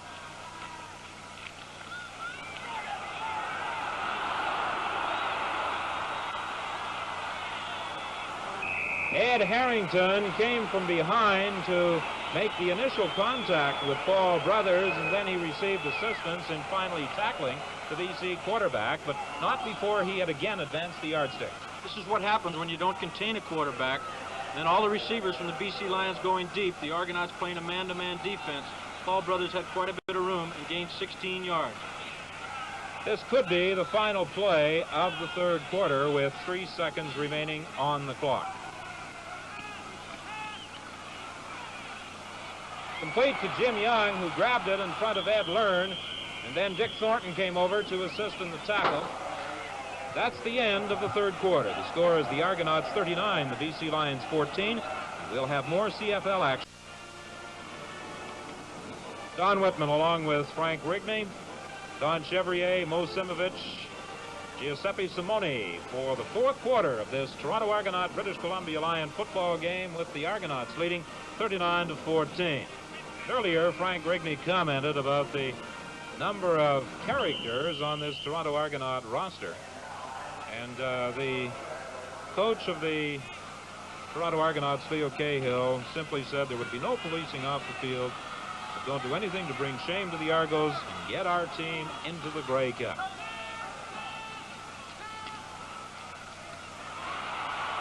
Ed Harrington came from behind to make the initial contact with Paul Brothers, and then he received assistance in finally tackling the BC quarterback, but not before he had again advanced the yardstick. This is what happens when you don't contain a quarterback. Then all the receivers from the BC Lions going deep, the Argonauts playing a man-to-man defense. Paul Brothers had quite a bit of room and gained 16 yards. This could be the final play of the third quarter with 3 seconds remaining on the clock. Complete to Jim Young, who grabbed it in front of Ed Learn, and then Dick Thornton came over to assist in the tackle. That's the end of the third quarter. The score is the Argonauts 39, the BC Lions 14. We'll have more CFL action. Don Whitman along with Frank Rigney, Don Chevrier, Mo Simovich, Giuseppe Simoni for the fourth quarter of this Toronto Argonaut British Columbia Lion football game, with the Argonauts leading 39-14. Earlier, Frank Rigney commented about the number of characters on this Toronto Argonaut roster. And the coach of the Toronto Argonauts, Leo Cahill, simply said there would be no policing off the field. Don't do anything to bring shame to the Argos and get our team into the Grey Cup.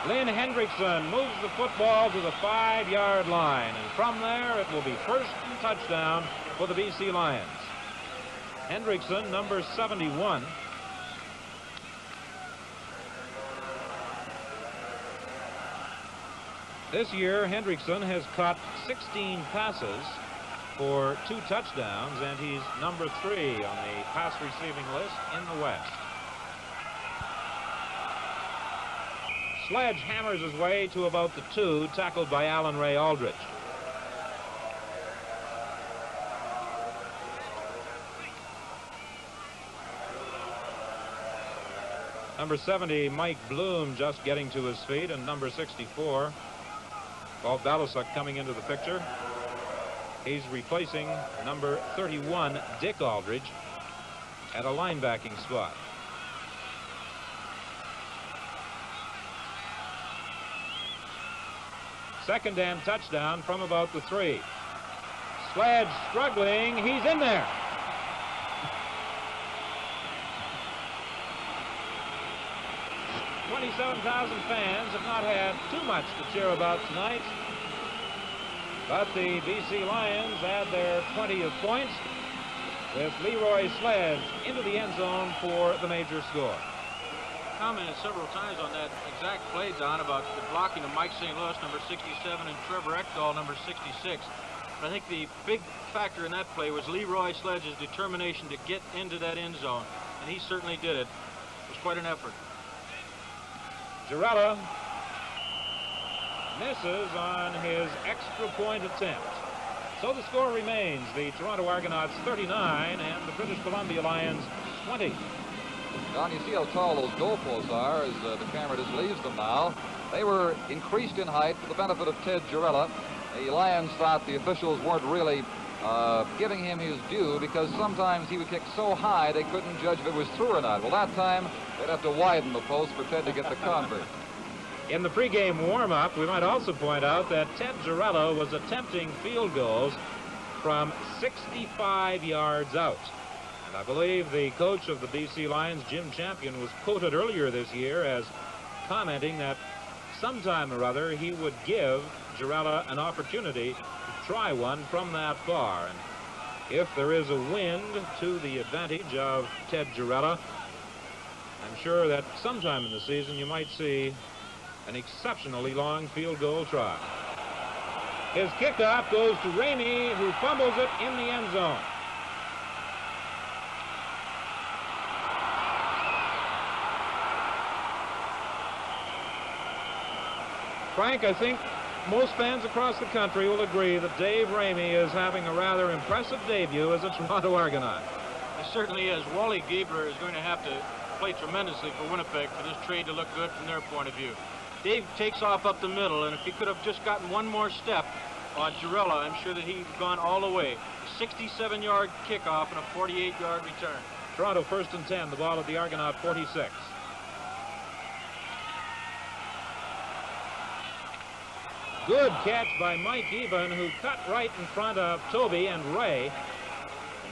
Lynn Hendrickson moves the football to the 5-yard line, and from there it will be first and touchdown for the BC Lions. Hendrickson, number 71. This year, Hendrickson has caught 16 passes for 2 touchdowns, and he's number 3 on the pass receiving list in the West. Sledge hammers his way to about the 2, tackled by Alan Ray Aldridge. Number 70, Mike Bloom, just getting to his feet, and number 64, Paul Balasuk, coming into the picture. He's replacing number 31, Dick Aldridge, at a linebacking spot. Second and touchdown from about the 3. Sledge struggling. He's in there. $27,000 fans have not had too much to cheer about tonight. But the BC Lions add their 20th points with Leroy Sledge into the end zone for the major score. Commented several times on that exact play, Don, about the blocking of Mike St. Louis, number 67, and Trevor Ekdahl, number 66. But I think the big factor in that play was Leroy Sledge's determination to get into that end zone, and he certainly did it. It was quite an effort. Girella misses on his extra point attempt. So the score remains the Toronto Argonauts 39 and the British Columbia Lions 20. Don, you see how tall those goalposts are as the camera just leaves them now. They were increased in height for the benefit of Ted Girella. The Lions thought the officials weren't really giving him his due, because sometimes he would kick so high they couldn't judge if it was through or not. Well, that time they'd have to widen the post for Ted to get the convert. In the pregame warm-up, we might also point out that Ted Girella was attempting field goals from 65 yards out. And I believe the coach of the BC Lions, Jim Champion, was quoted earlier this year as commenting that sometime or other he would give Girella an opportunity to try one from that far. And if there is a wind to the advantage of Ted Girella, I'm sure that sometime in the season you might see an exceptionally long field goal try. His kickoff goes to Ramey, who fumbles it in the end zone. Frank, I think most fans across the country will agree that Dave Ramey is having a rather impressive debut as a Toronto Argonaut. He certainly is. Wally Gabler is going to have to play tremendously for Winnipeg for this trade to look good from their point of view. Dave takes off up the middle, and if he could have just gotten one more step on Girella, I'm sure that he'd gone all the way. A 67-yard kickoff and a 48-yard return. Toronto first and 10, the ball at the Argonaut 46. Good catch by Mike Eben, who cut right in front of Toby and Ray.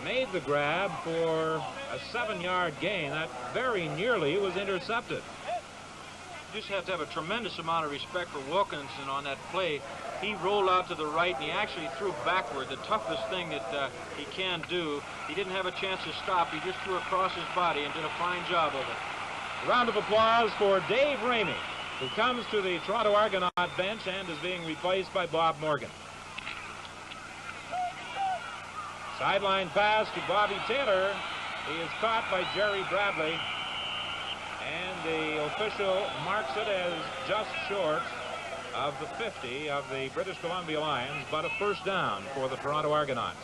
Made the grab for a 7-yard gain. That very nearly was intercepted. You just have to have a tremendous amount of respect for Wilkinson on that play. He rolled out to the right, and he actually threw backward, the toughest thing that he can do. He didn't have a chance to stop. He just threw across his body and did a fine job of it. A round of applause for Dave Ramey, who comes to the Toronto Argonaut bench and is being replaced by Bob Morgan. Sideline pass to Bobby Taylor. He is caught by Jerry Bradley. And the official marks it as just short of the 50 of the British Columbia Lions, but a first down for the Toronto Argonauts.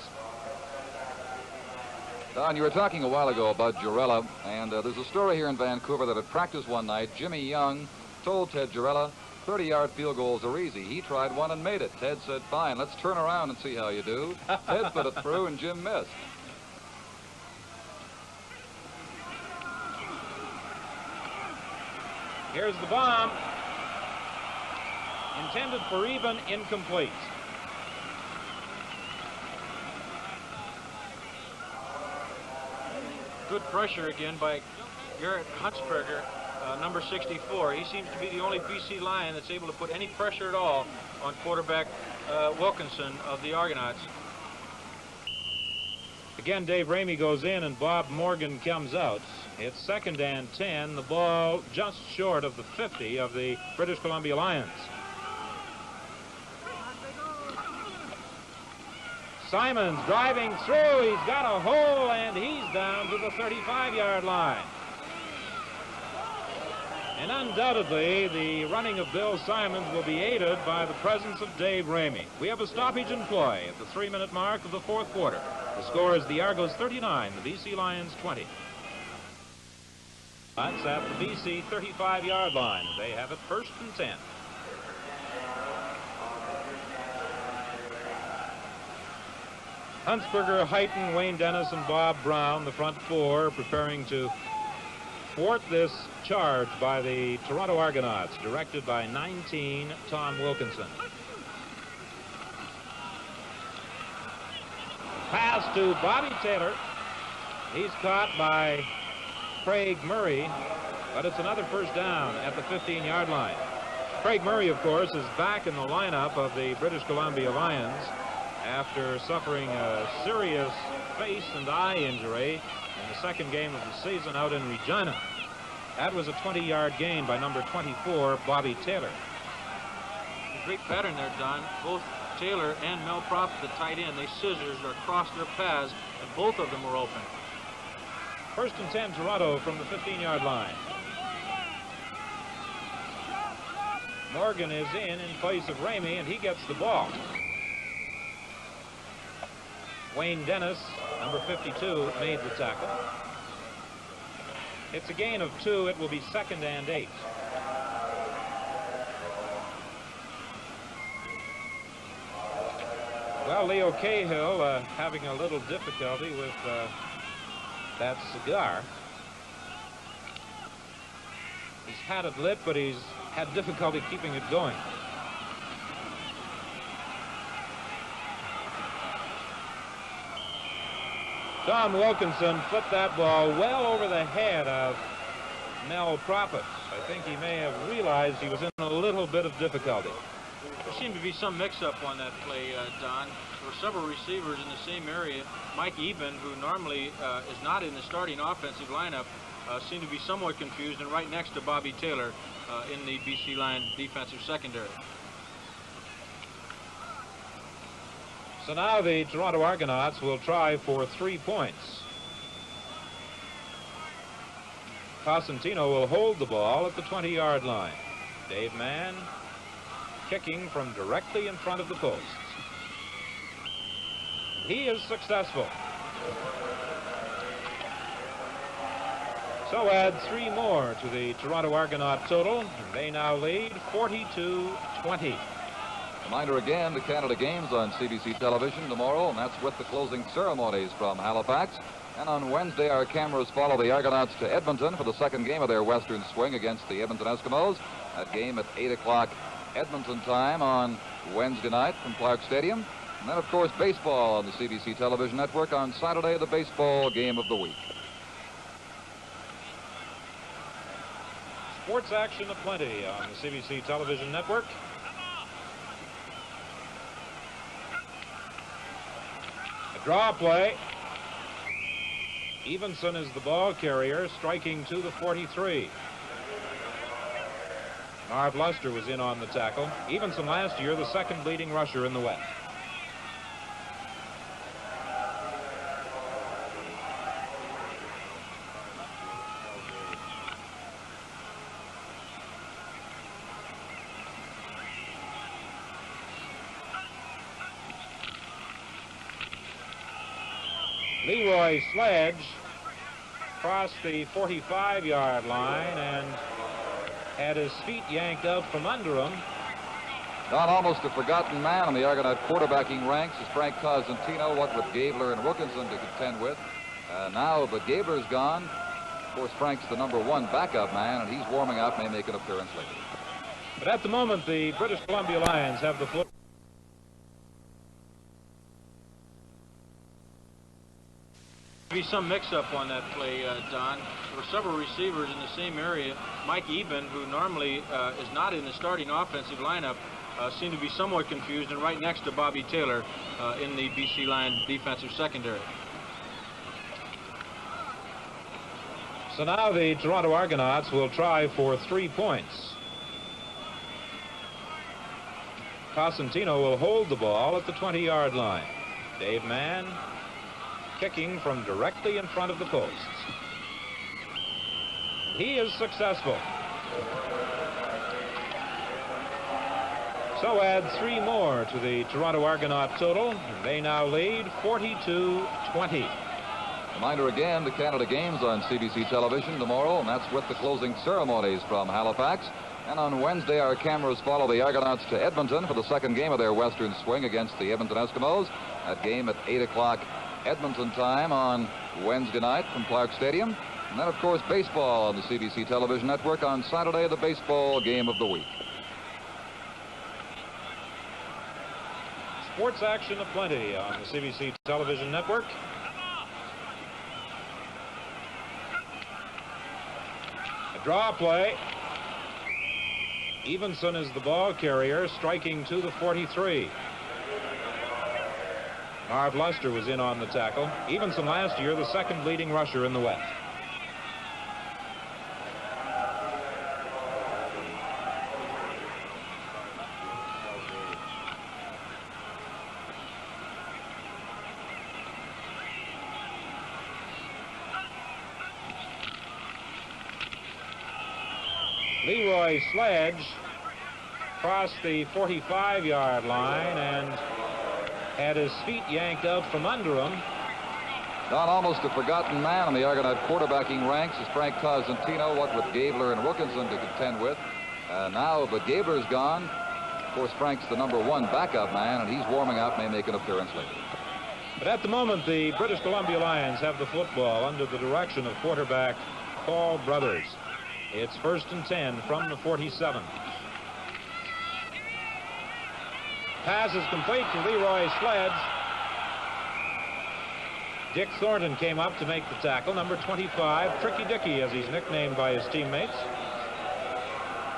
Don, you were talking a while ago about Jarella, and there's a story here in Vancouver that at practice one night, Jimmy Young told Ted Jarella, 30-yard field goals are easy. He tried one and made it. Ted said, fine, let's turn around and see how you do. Ted put it through, and Jim missed. Here's the bomb. Intended for Eben, incomplete. Good pressure again by Garrett Huntsberger, number 64. He seems to be the only BC Lion that's able to put any pressure at all on quarterback Wilkinson of the Argonauts. Again, Dave Ramey goes in and Bob Morgan comes out. It's 2nd and 10. The ball just short of the 50 of the British Columbia Lions. Simons driving through. He's got a hole and he's down to the 35-yard line. And undoubtedly, the running of Bill Simons will be aided by the presence of Dave Ramey. We have a stoppage in play at the 3-minute mark of the 4th quarter. The score is the Argos 39, the BC Lions 20. That's at the BC 35-yard line. They have it 1st and 10. Huntsberger, Heighton, Wayne Dennis, and Bob Brown, the front four, preparing to thwart this charge by the Toronto Argonauts, directed by 19, Tom Wilkinson. Pass to Bobby Taylor. He's caught by Craig Murray, but it's another first down at the 15-yard line. Craig Murray, of course, is back in the lineup of the British Columbia Lions after suffering a serious face and eye injury in the 2nd game of the season out in Regina. That was a 20-yard gain by number 24, Bobby Taylor. A great pattern there, Don. Both Taylor and Mel Prophet, the tight end, they scissors across their paths, and both of them were open. 1st and 10, Toronto from the 15-yard line. Morgan is in place of Ramey, and he gets the ball. Wayne Dennis, number 52, made the tackle. It's a gain of 2. It will be 2nd and 8. Well, Leo Cahill having a little difficulty with that cigar. He's had it lit, but he's had difficulty keeping it going. Tom Wilkinson flipped that ball well over the head of Mel Prophet. I think he may have realized he was in a little bit of difficulty. There seemed to be some mix-up on that play, Don. There were several receivers in the same area. Mike Eben, who normally is not in the starting offensive lineup, seemed to be somewhat confused, and right next to Bobby Taylor in the BC Lion defensive secondary. So now the Toronto Argonauts will try for 3 points. Cosentino will hold the ball at the 20-yard line. Dave Mann kicking from directly in front of the posts. He is successful. So add 3 more to the Toronto Argonaut total, and they now lead 42-20. Reminder again, the Canada Games on CBC television tomorrow, and that's with the closing ceremonies from Halifax. And on Wednesday, our cameras follow the Argonauts to Edmonton for the 2nd game of their Western swing against the Edmonton Eskimos. That game at 8 o'clock Edmonton time on Wednesday night from Clark Stadium. And then, of course, baseball on the CBC television network on Saturday, the baseball game of the week. Sports action aplenty on the CBC television network. A draw play. Evenson is the ball carrier, striking to the 43. Marv Luster was in on the tackle. Evenson last year, the second leading rusher in the West. Leroy Sledge crossed the 45-yard line and had his feet yanked out from under him. Not almost a forgotten man in the Argonaut quarterbacking ranks is Frank Cosentino, what with Gabler and Wilkinson to contend with. Now that Gabler's gone, of course, Frank's the #1 backup man, and he's warming up, may make an appearance later. But at the moment, the British Columbia Lions have the foot. Be some mix-up on that play, Don. There were several receivers in the same area. Mike Eben, who normally is not in the starting offensive lineup, seemed to be somewhat confused, and right next to Bobby Taylor in the BC Lions defensive secondary. So now the Toronto Argonauts will try for 3 points. Cosentino will hold the ball at the 20-yard line. Dave Mann kicking from directly in front of the posts. He is successful. So add 3 more to the Toronto Argonaut total, and they now lead 42-20. Reminder again, the Canada Games on CBC television tomorrow, and that's with the closing ceremonies from Halifax. And on Wednesday, our cameras follow the Argonauts to Edmonton for the second game of their Western swing against the Edmonton Eskimos. That game at 8 o'clock Edmonton time on Wednesday night from Clark Stadium. And then, of course, baseball on the CBC television network on Saturday, the baseball game of the week. Sports action aplenty on the CBC television network. A draw play. Evenson is the ball carrier, striking to the 43. Marv Luster was in on the tackle. Evenson last year, the second leading rusher in the West. Leroy Sledge crossed the 45-yard line and had his feet yanked out from under him. Not almost a forgotten man in the Argonaut quarterbacking ranks is Frank Cosentino, what with Gabler and Wilkinson to contend with. Now that Gabler's gone, of course, Frank's the #1 backup man, and he's warming up, may make an appearance later. But at the moment, the British Columbia Lions have the football under the direction of quarterback Paul Brothers. It's 1st and 10 from the 47. Pass is complete to Leroy Sledge. Dick Thornton came up to make the tackle, number 25, Tricky Dicky, as he's nicknamed by his teammates.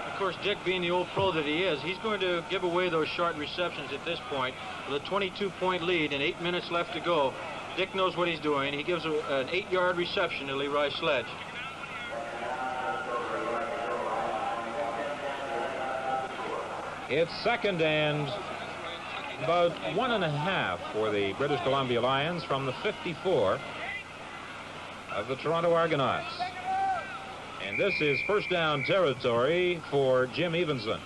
Of course, Dick, being the old pro that he is, he's going to give away those short receptions at this point. With a 22-point lead and 8 minutes left to go, Dick knows what he's doing. He gives an 8-yard reception to Leroy Sledge. It's 2nd and about 1.5 for the British Columbia Lions from the 54 of the Toronto Argonauts. And this is first down territory for Jim Evenson.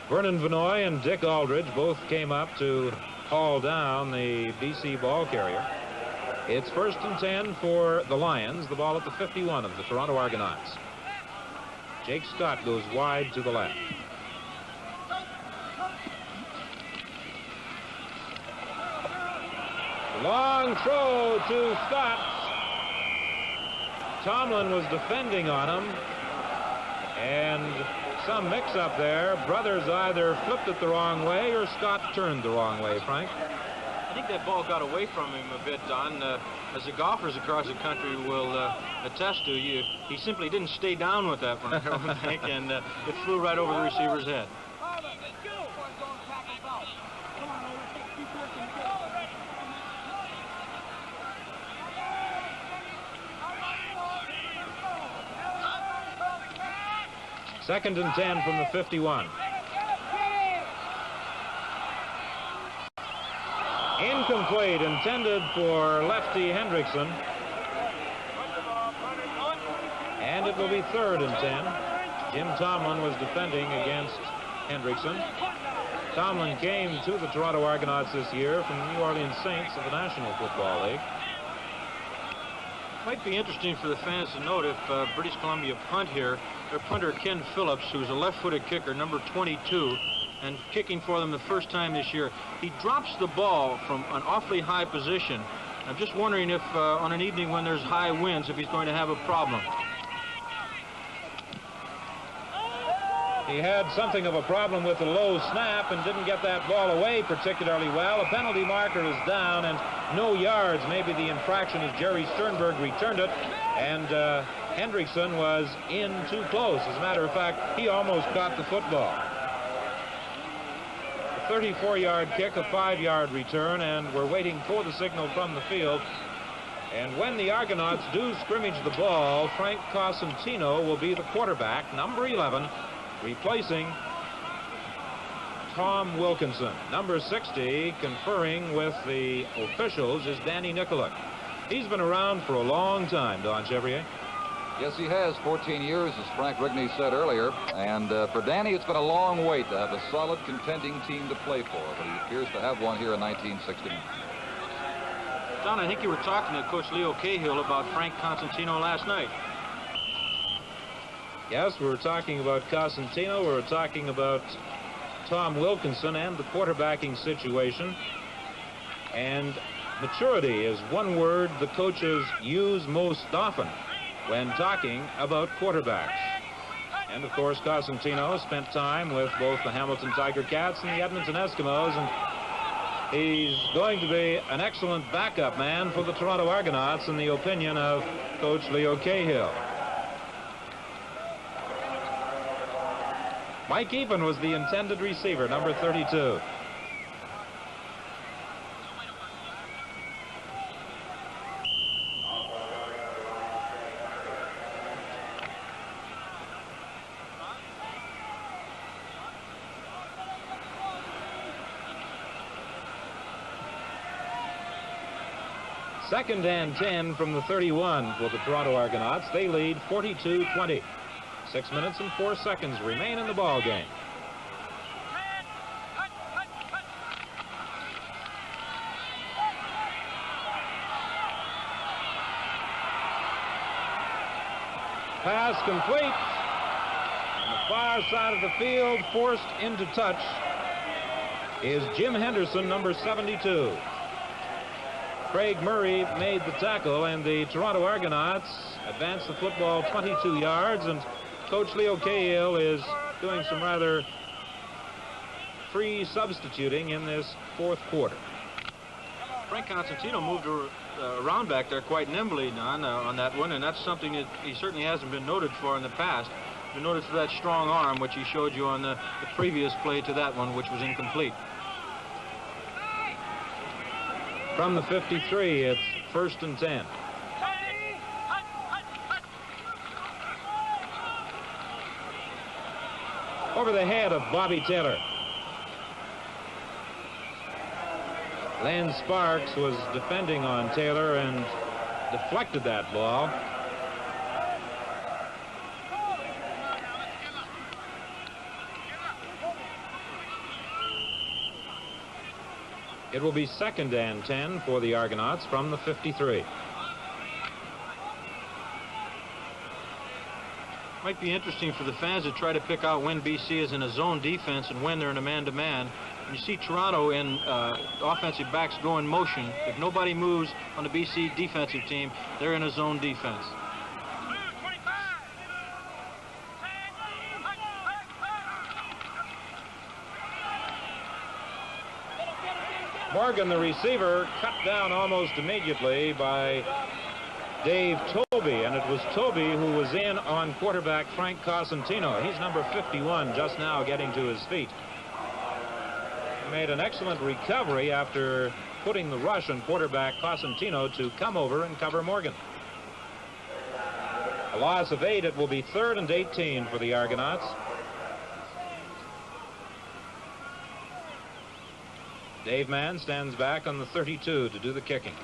Vernon Vanoy and Dick Aldridge both came up to haul down the BC ball carrier. It's 1st and 10 for the Lions, the ball at the 51 of the Toronto Argonauts. Jake Scott goes wide to the left. Long throw to Scott. Tomlin was defending on him, and some mix-up there. Brothers either flipped it the wrong way or Scott turned the wrong way, Frank. I think that ball got away from him a bit, Don. As the golfers across the country will attest to, he simply didn't stay down with that one, I don't think, and it flew right over the receiver's head. Second and 10 from the 51. Incomplete, intended for lefty Hendrickson. And it will be third and 10. Jim Tomlin was defending against Hendrickson. Tomlin came to the Toronto Argonauts this year from the New Orleans Saints of the National Football League. Might be interesting for the fans to note if British Columbia punt here, their punter Ken Phillips, who's a left-footed kicker, number 22, and kicking for them the first time this year. He drops the ball from an awfully high position. I'm just wondering if on an evening when there's high winds, if he's going to have a problem. He had something of a problem with the low snap and didn't get that ball away particularly well. A penalty marker is down and no yards. Maybe the infraction as Jerry Sternberg returned it, and Hendrickson was in too close. As a matter of fact, he almost caught the football. A 34-yard kick, a 5-yard return, and we're waiting for the signal from the field. And when the Argonauts do scrimmage the ball, Frank Cosentino will be the quarterback, number 11, replacing Tom Wilkinson. Number 60, conferring with the officials, is Danny Nicolak. He's been around for a long time, Don Chevrier. Yes, he has. 14 years, as Frank Rigney said earlier. And for Danny, it's been a long wait to have a solid contending team to play for, but he appears to have one here in 1969. Don, I think you were talking to Coach Leo Cahill about Frank Cosentino last night. Yes, we were talking about Cosentino. We were talking about Tom Wilkinson and the quarterbacking situation. And maturity is one word the coaches use most often when talking about quarterbacks. And, of course, Cosentino spent time with both the Hamilton Tiger Cats and the Edmonton Eskimos, and he's going to be an excellent backup man for the Toronto Argonauts in the opinion of Coach Leo Cahill. Mike Eapen was the intended receiver, number 32. Second and 10 from the 31 for the Toronto Argonauts. They lead 42-20. 6 minutes and 4 seconds remain in the ball game. Pass complete. On the far side of the field, forced into touch, is Jim Henderson, number 72. Craig Murray made the tackle, and the Toronto Argonauts advanced the football 22 yards, and Coach Leo Cahill is doing some rather free substituting in this fourth quarter. Frank Cosentino moved around back there quite nimbly, Don, on that one, and that's something that he certainly hasn't been noted for in the past. He's been noted for that strong arm, which he showed you on the previous play to that one, which was incomplete. From the 53, it's first and 10. Over the head of Bobby Taylor. Len Sparks was defending on Taylor and deflected that ball. It will be second and 10 for the Argonauts from the 53. Might be interesting for the fans to try to pick out when BC is in a zone defense and when they're in a man-to-man. you see Toronto in offensive backs go in motion. If nobody moves on the BC defensive team, they're in a zone defense. Morgan, the receiver, cut down almost immediately by Dave Tobey, and it was Tobey who was in on quarterback Frank Cosentino. He's number 51, just now getting to his feet. He made an excellent recovery after putting the rush on quarterback Cosentino to come over and cover Morgan. A loss of 8. It will be 3rd and 18 for the Argonauts. Dave Mann stands back on the 32 to do the kicking.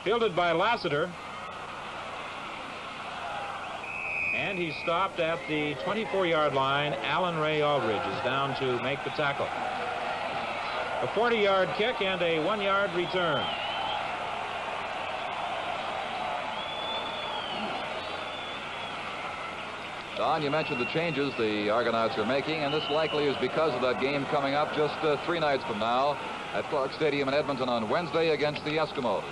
Fielded by Lassiter. And he stopped at the 24-yard line. Alan Ray Aldridge is down to make the tackle. A 40-yard kick and a 1-yard return. Don, you mentioned the changes the Argonauts are making, and this likely is because of that game coming up just 3 nights from now at Clark Stadium in Edmonton on Wednesday against the Eskimos.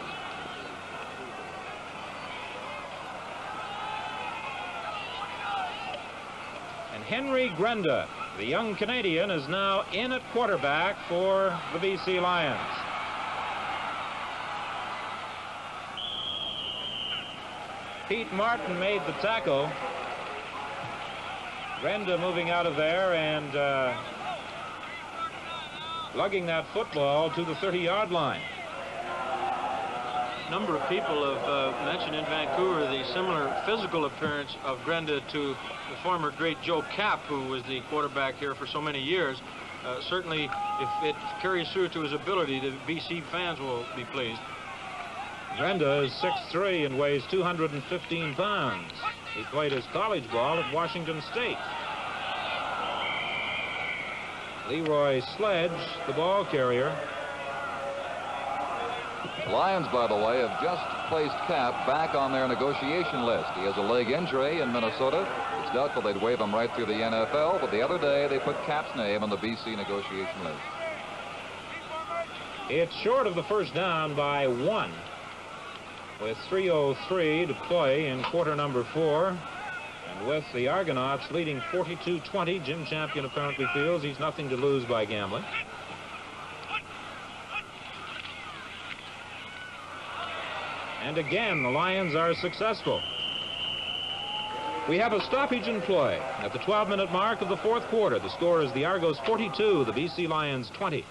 And Henry Grenda, the young Canadian, is now in at quarterback for the BC Lions. Pete Martin made the tackle. Grenda moving out of there and lugging that football to the 30-yard line. A number of people have mentioned in Vancouver the similar physical appearance of Grenda to the former great Joe Kapp, who was the quarterback here for so many years. Certainly, if it carries through to his ability, the BC fans will be pleased. Grenda is 6'3" and weighs 215 pounds. He played his college ball at Washington State. Leroy Sledge, the ball carrier. The Lions, by the way, have just placed Kapp back on their negotiation list. He has a leg injury in Minnesota. It's doubtful they'd waive him right through the NFL, but the other day they put Kapp's name on the BC negotiation list. It's short of the first down by 1. With 3:03 to play in quarter number 4. And with the Argonauts leading 42-20, Jim Champion apparently feels he's nothing to lose by gambling. And again, the Lions are successful. We have a stoppage in play at the 12-minute mark of the 4th quarter. The score is the Argos 42, the BC Lions 20.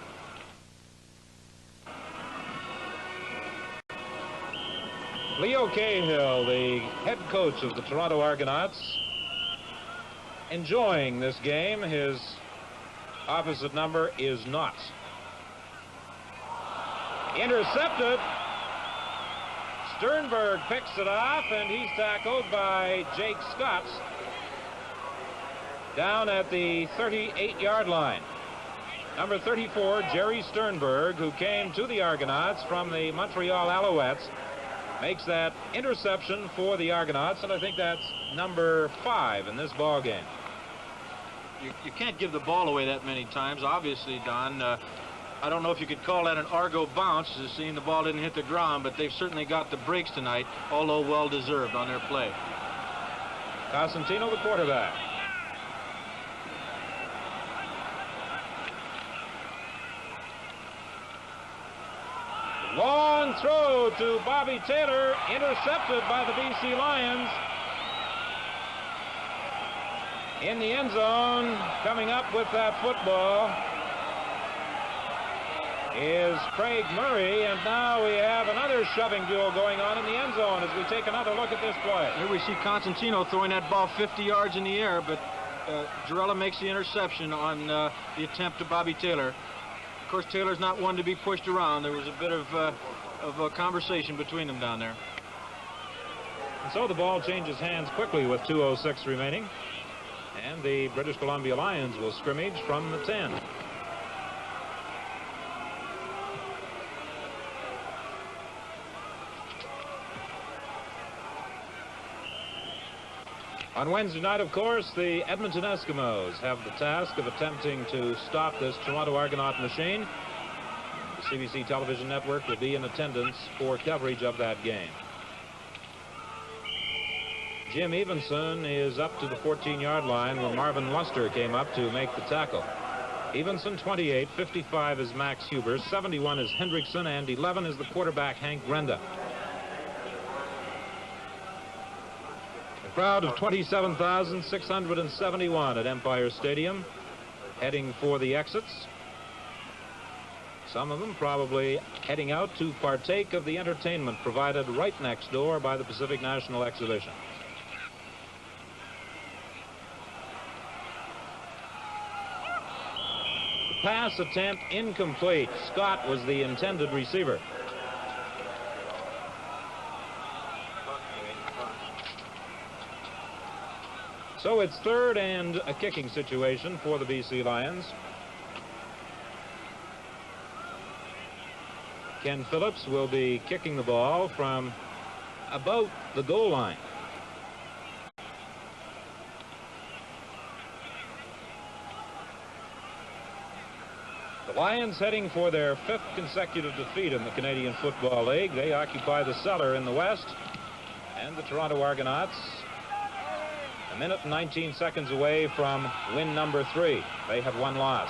Leo Cahill, the head coach of the Toronto Argonauts, enjoying this game. His opposite number is not. Intercepted. Sternberg picks it off, and he's tackled by Jake Scott down at the 38-yard line. Number 34, Jerry Sternberg, who came to the Argonauts from the Montreal Alouettes, makes that interception for the Argonauts, and I think that's number 5 in this ball game. You can't give the ball away that many times, obviously, Don. I don't know if you could call that an Argo bounce, seeing the ball didn't hit the ground, but they've certainly got the breaks tonight, although well-deserved on their play. Cosentino, the quarterback. Long throw to Bobby Taylor, intercepted by the BC Lions. In the end zone, coming up with that football is Craig Murray, and now we have another shoving duel going on in the end zone as we take another look at this play. Here we see Cosentino throwing that ball 50 yards in the air, but Girella makes the interception on the attempt to Bobby Taylor. Of course, Taylor's not one to be pushed around. There was a bit of a conversation between them down there. And so the ball changes hands quickly with 2:06 remaining. And the British Columbia Lions will scrimmage from the 10. On Wednesday night, of course, the Edmonton Eskimos have the task of attempting to stop this Toronto Argonaut machine. The CBC television network will be in attendance for coverage of that game. Jim Evenson is up to the 14-yard line where Marvin Luster came up to make the tackle. Evenson, 28, 55 is Max Huber, 71 is Hendrickson, and 11 is the quarterback, Hank Grenda. A crowd of 27,671 at Empire Stadium, heading for the exits. Some of them probably heading out to partake of the entertainment provided right next door by the Pacific National Exhibition. Pass attempt incomplete. Scott was the intended receiver. So it's third and a kicking situation for the BC Lions. Ken Phillips will be kicking the ball from about the goal line. The Lions heading for their 5th consecutive defeat in the Canadian Football League. They occupy the cellar in the West. And the Toronto Argonauts, a minute and 19 seconds away from win number 3. They have one loss.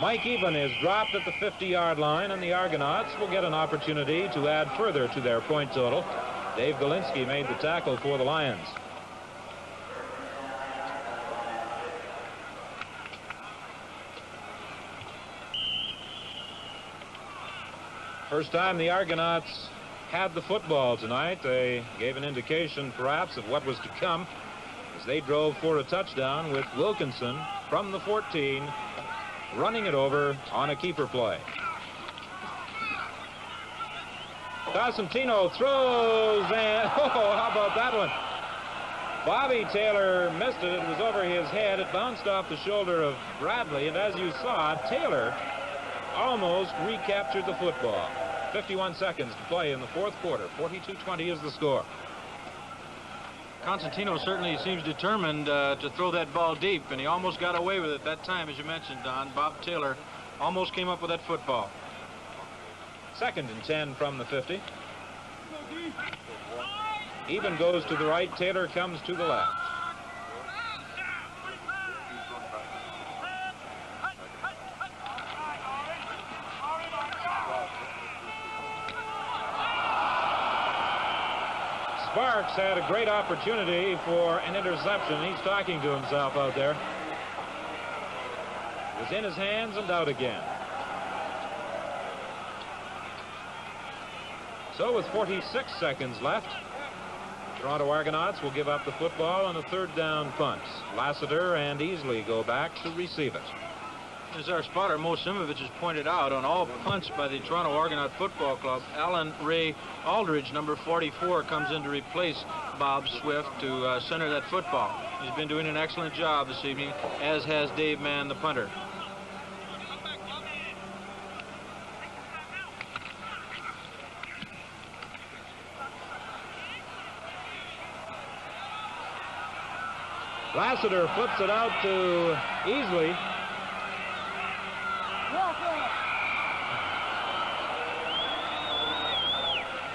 Mike Eben is dropped at the 50-yard line, and the Argonauts will get an opportunity to add further to their point total. Dave Galinsky made the tackle for the Lions. First time the Argonauts had the football tonight. They gave an indication, perhaps, of what was to come as they drove for a touchdown with Wilkinson from the 14, running it over on a keeper play. Cosentino throws, and how about that one? Bobby Taylor missed it. It was over his head. It bounced off the shoulder of Bradley, and as you saw, Taylor almost recaptured the football. 51 seconds to play in the fourth quarter. 42-20 is the score. Constantino certainly seems determined to throw that ball deep, and he almost got away with it that time, as you mentioned, Don. Bob Taylor almost came up with that football. 2nd and 10 from the 50. Eben goes to the right. Taylor comes to the left. Sparks had a great opportunity for an interception. He's talking to himself out there. It was in his hands and out again. So with 46 seconds left, Toronto Argonauts will give up the football on a 3rd down punt. Lassiter and Easley go back to receive it. As our spotter, Mo Simovich, has pointed out, on all punts by the Toronto Argonaut Football Club, Alan Ray Aldridge, number 44, comes in to replace Bob Swift to center that football. He's been doing an excellent job this evening, as has Dave Mann, the punter. Lassiter flips it out to Easley.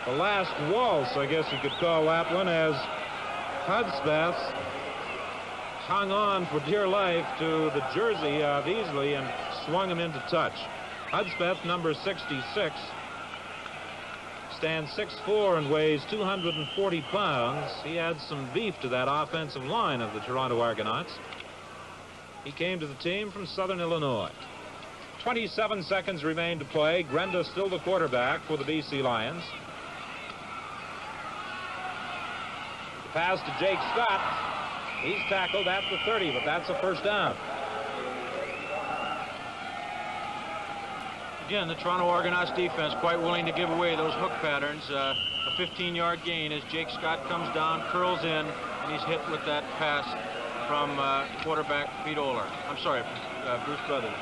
The last waltz, I guess you could call that one, as Hudspeth hung on for dear life to the jersey of Easley and swung him into touch. Hudspeth, number 66, stands 6'4" and weighs 240 pounds. He adds some beef to that offensive line of the Toronto Argonauts. He came to the team from Southern Illinois. 27 seconds remain to play. Grenda still the quarterback for the BC Lions. The pass to Jake Scott. He's tackled at the 30, but that's a first down. Again, the Toronto Argonauts defense quite willing to give away those hook patterns. A 15-yard gain as Jake Scott comes down, curls in, and he's hit with that pass from quarterback Pete Oler. I'm sorry, Bruce Brothers.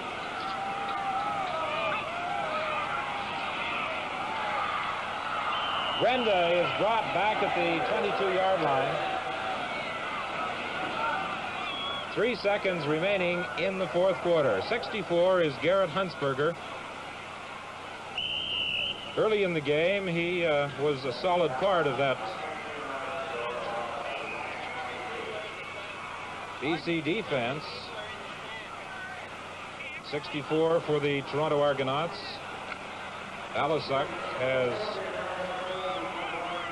Grenda is brought back at the 22-yard line. 3 seconds remaining in the fourth quarter. 64 is Garrett Huntsberger. Early in the game, he was a solid part of that BC defense. 64 for the Toronto Argonauts. Balasuk has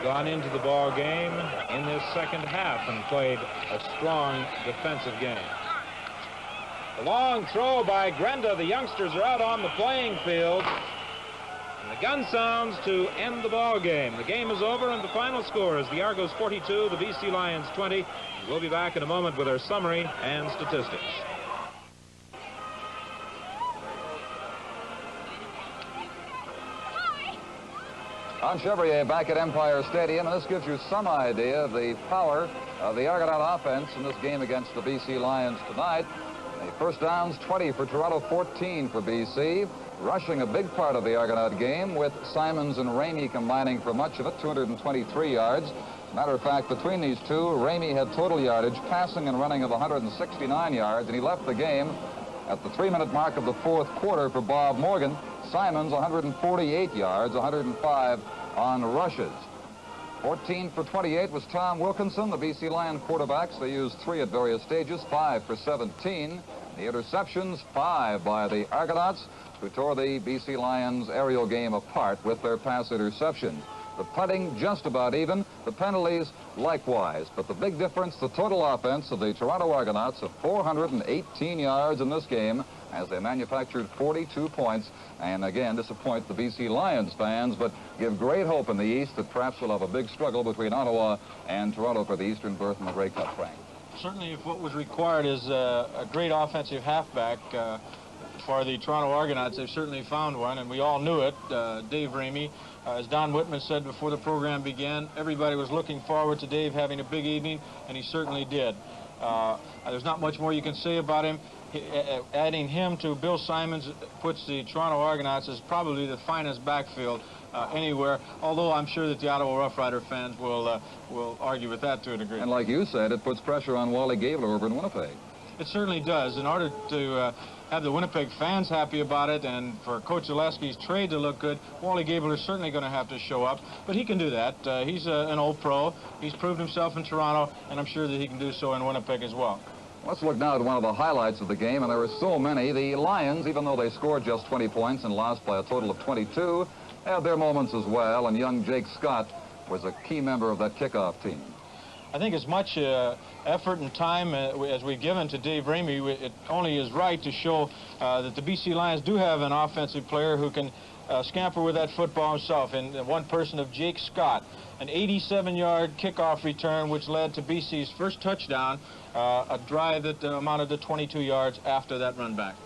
gone into the ball game in this second half and played a strong defensive game. The long throw by Grenda. The youngsters are out on the playing field. And the gun sounds to end the ball game. The game is over, and the final score is the Argos 42, the BC Lions 20. We'll be back in a moment with our summary and statistics. Don Chevrier back at Empire Stadium, and this gives you some idea of the power of the Argonaut offense in this game against the BC Lions tonight. The first downs, 20 for Toronto, 14 for BC. Rushing a big part of the Argonaut game, with Simons and Ramey combining for much of it, 223 yards. Matter of fact, between these two, Ramey had total yardage, passing and running of 169 yards, and he left the game at the 3-minute mark of the fourth quarter for Bob Morgan. Simons, 148 yards, 105 on rushes. 14 for 28 was Tom Wilkinson, the BC Lion quarterbacks. They used 3 at various stages, 5 for 17. The interceptions, 5 by the Argonauts, who tore the BC Lions aerial game apart with their pass interceptions. The punting just about even, the penalties likewise. But the big difference, the total offense of the Toronto Argonauts of 418 yards in this game, as they manufactured 42 points, and again disappoint the BC Lions fans, but give great hope in the East that perhaps we'll have a big struggle between Ottawa and Toronto for the Eastern berth in the Grey Cup, Frank. Certainly, if what was required is a great offensive halfback for the Toronto Argonauts, they've certainly found one, and we all knew it. Dave Ramey, as Don Whitman said before the program began, everybody was looking forward to Dave having a big evening, and he certainly did. There's not much more you can say about him. Adding him to Bill Simons puts the Toronto Argonauts as probably the finest backfield anywhere, although I'm sure that the Ottawa Rough Rider fans will argue with that to a degree. And like you said, it puts pressure on Wally Gabler over in Winnipeg. It certainly does. In order to have the Winnipeg fans happy about it and for Coach Zaleski's trade to look good, Wally Gabler is certainly going to have to show up. But he can do that. He's an old pro. He's proved himself in Toronto, and I'm sure that he can do so in Winnipeg as well. Let's look now at one of the highlights of the game, and there were so many. The Lions, even though they scored just 20 points and lost by a total of 22, had their moments as well, and young Jake Scott was a key member of that kickoff team. I think as much effort and time as we've given to Dave Ramey, it only is right to show that the BC Lions do have an offensive player who can scamper with that football himself, in one person of Jake Scott. An 87-yard kickoff return, which led to BC's first touchdown, a drive that amounted to 22 yards after that run back.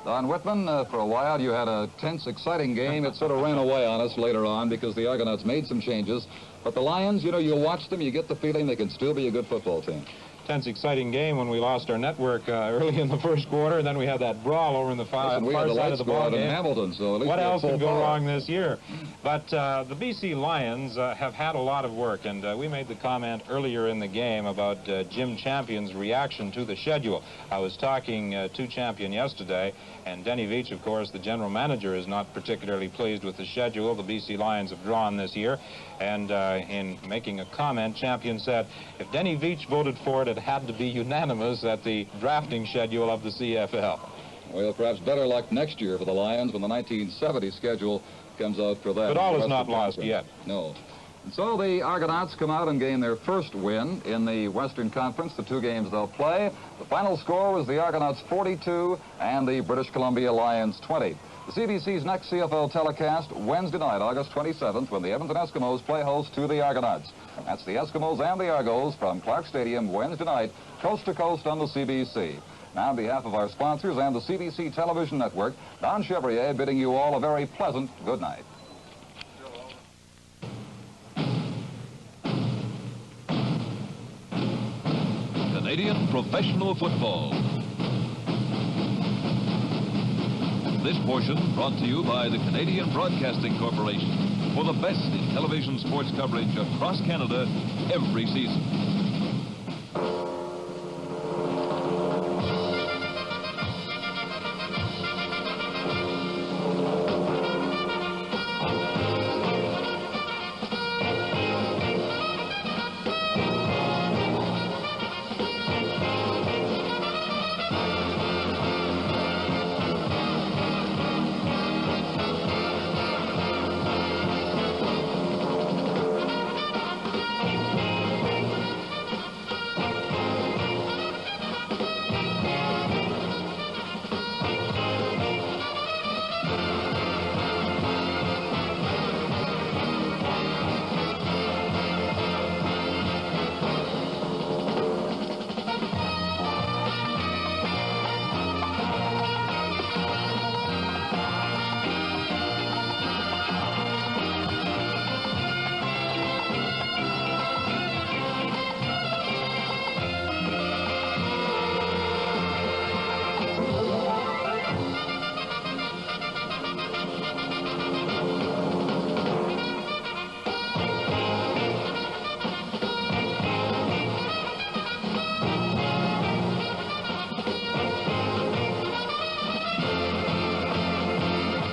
Don Whitman, for a while you had a tense, exciting game. It sort of ran away on us later on because the Argonauts made some changes. But the Lions, you know, you watch them, you get the feeling they can still be a good football team. Tense, exciting game when we lost our network early in the first quarter, and then we had that brawl over in the far side of the ball game. In Hamilton, so what else can go wrong this year? But the BC Lions have had a lot of work, and we made the comment earlier in the game about Jim Champion's reaction to the schedule. I was talking to Champion yesterday, and Denny Veach, of course, the general manager, is not particularly pleased with the schedule the BC Lions have drawn this year. And in making a comment, Champion said, if Denny Veach voted for it, it had to be unanimous at the drafting schedule of the CFL. Well, perhaps better luck next year for the Lions when the 1970 schedule comes out for them. But all is not lost yet. No. And so the Argonauts come out and gain their first win in the Western Conference, the 2 games they'll play. The final score was the Argonauts 42 and the British Columbia Lions 20. The CBC's next CFL telecast Wednesday night, August 27th, when the Edmonton Eskimos play host to the Argonauts. That's the Eskimos and the Argos from Clark Stadium Wednesday night, coast to coast on the CBC. Now, on behalf of our sponsors and the CBC Television Network, Don Chevrier bidding you all a very pleasant good night. Canadian professional football. This portion brought to you by the Canadian Broadcasting Corporation for the best in television sports coverage across Canada every season.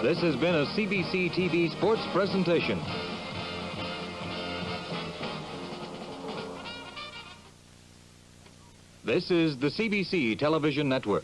This has been a CBC TV Sports presentation. This is the CBC Television Network.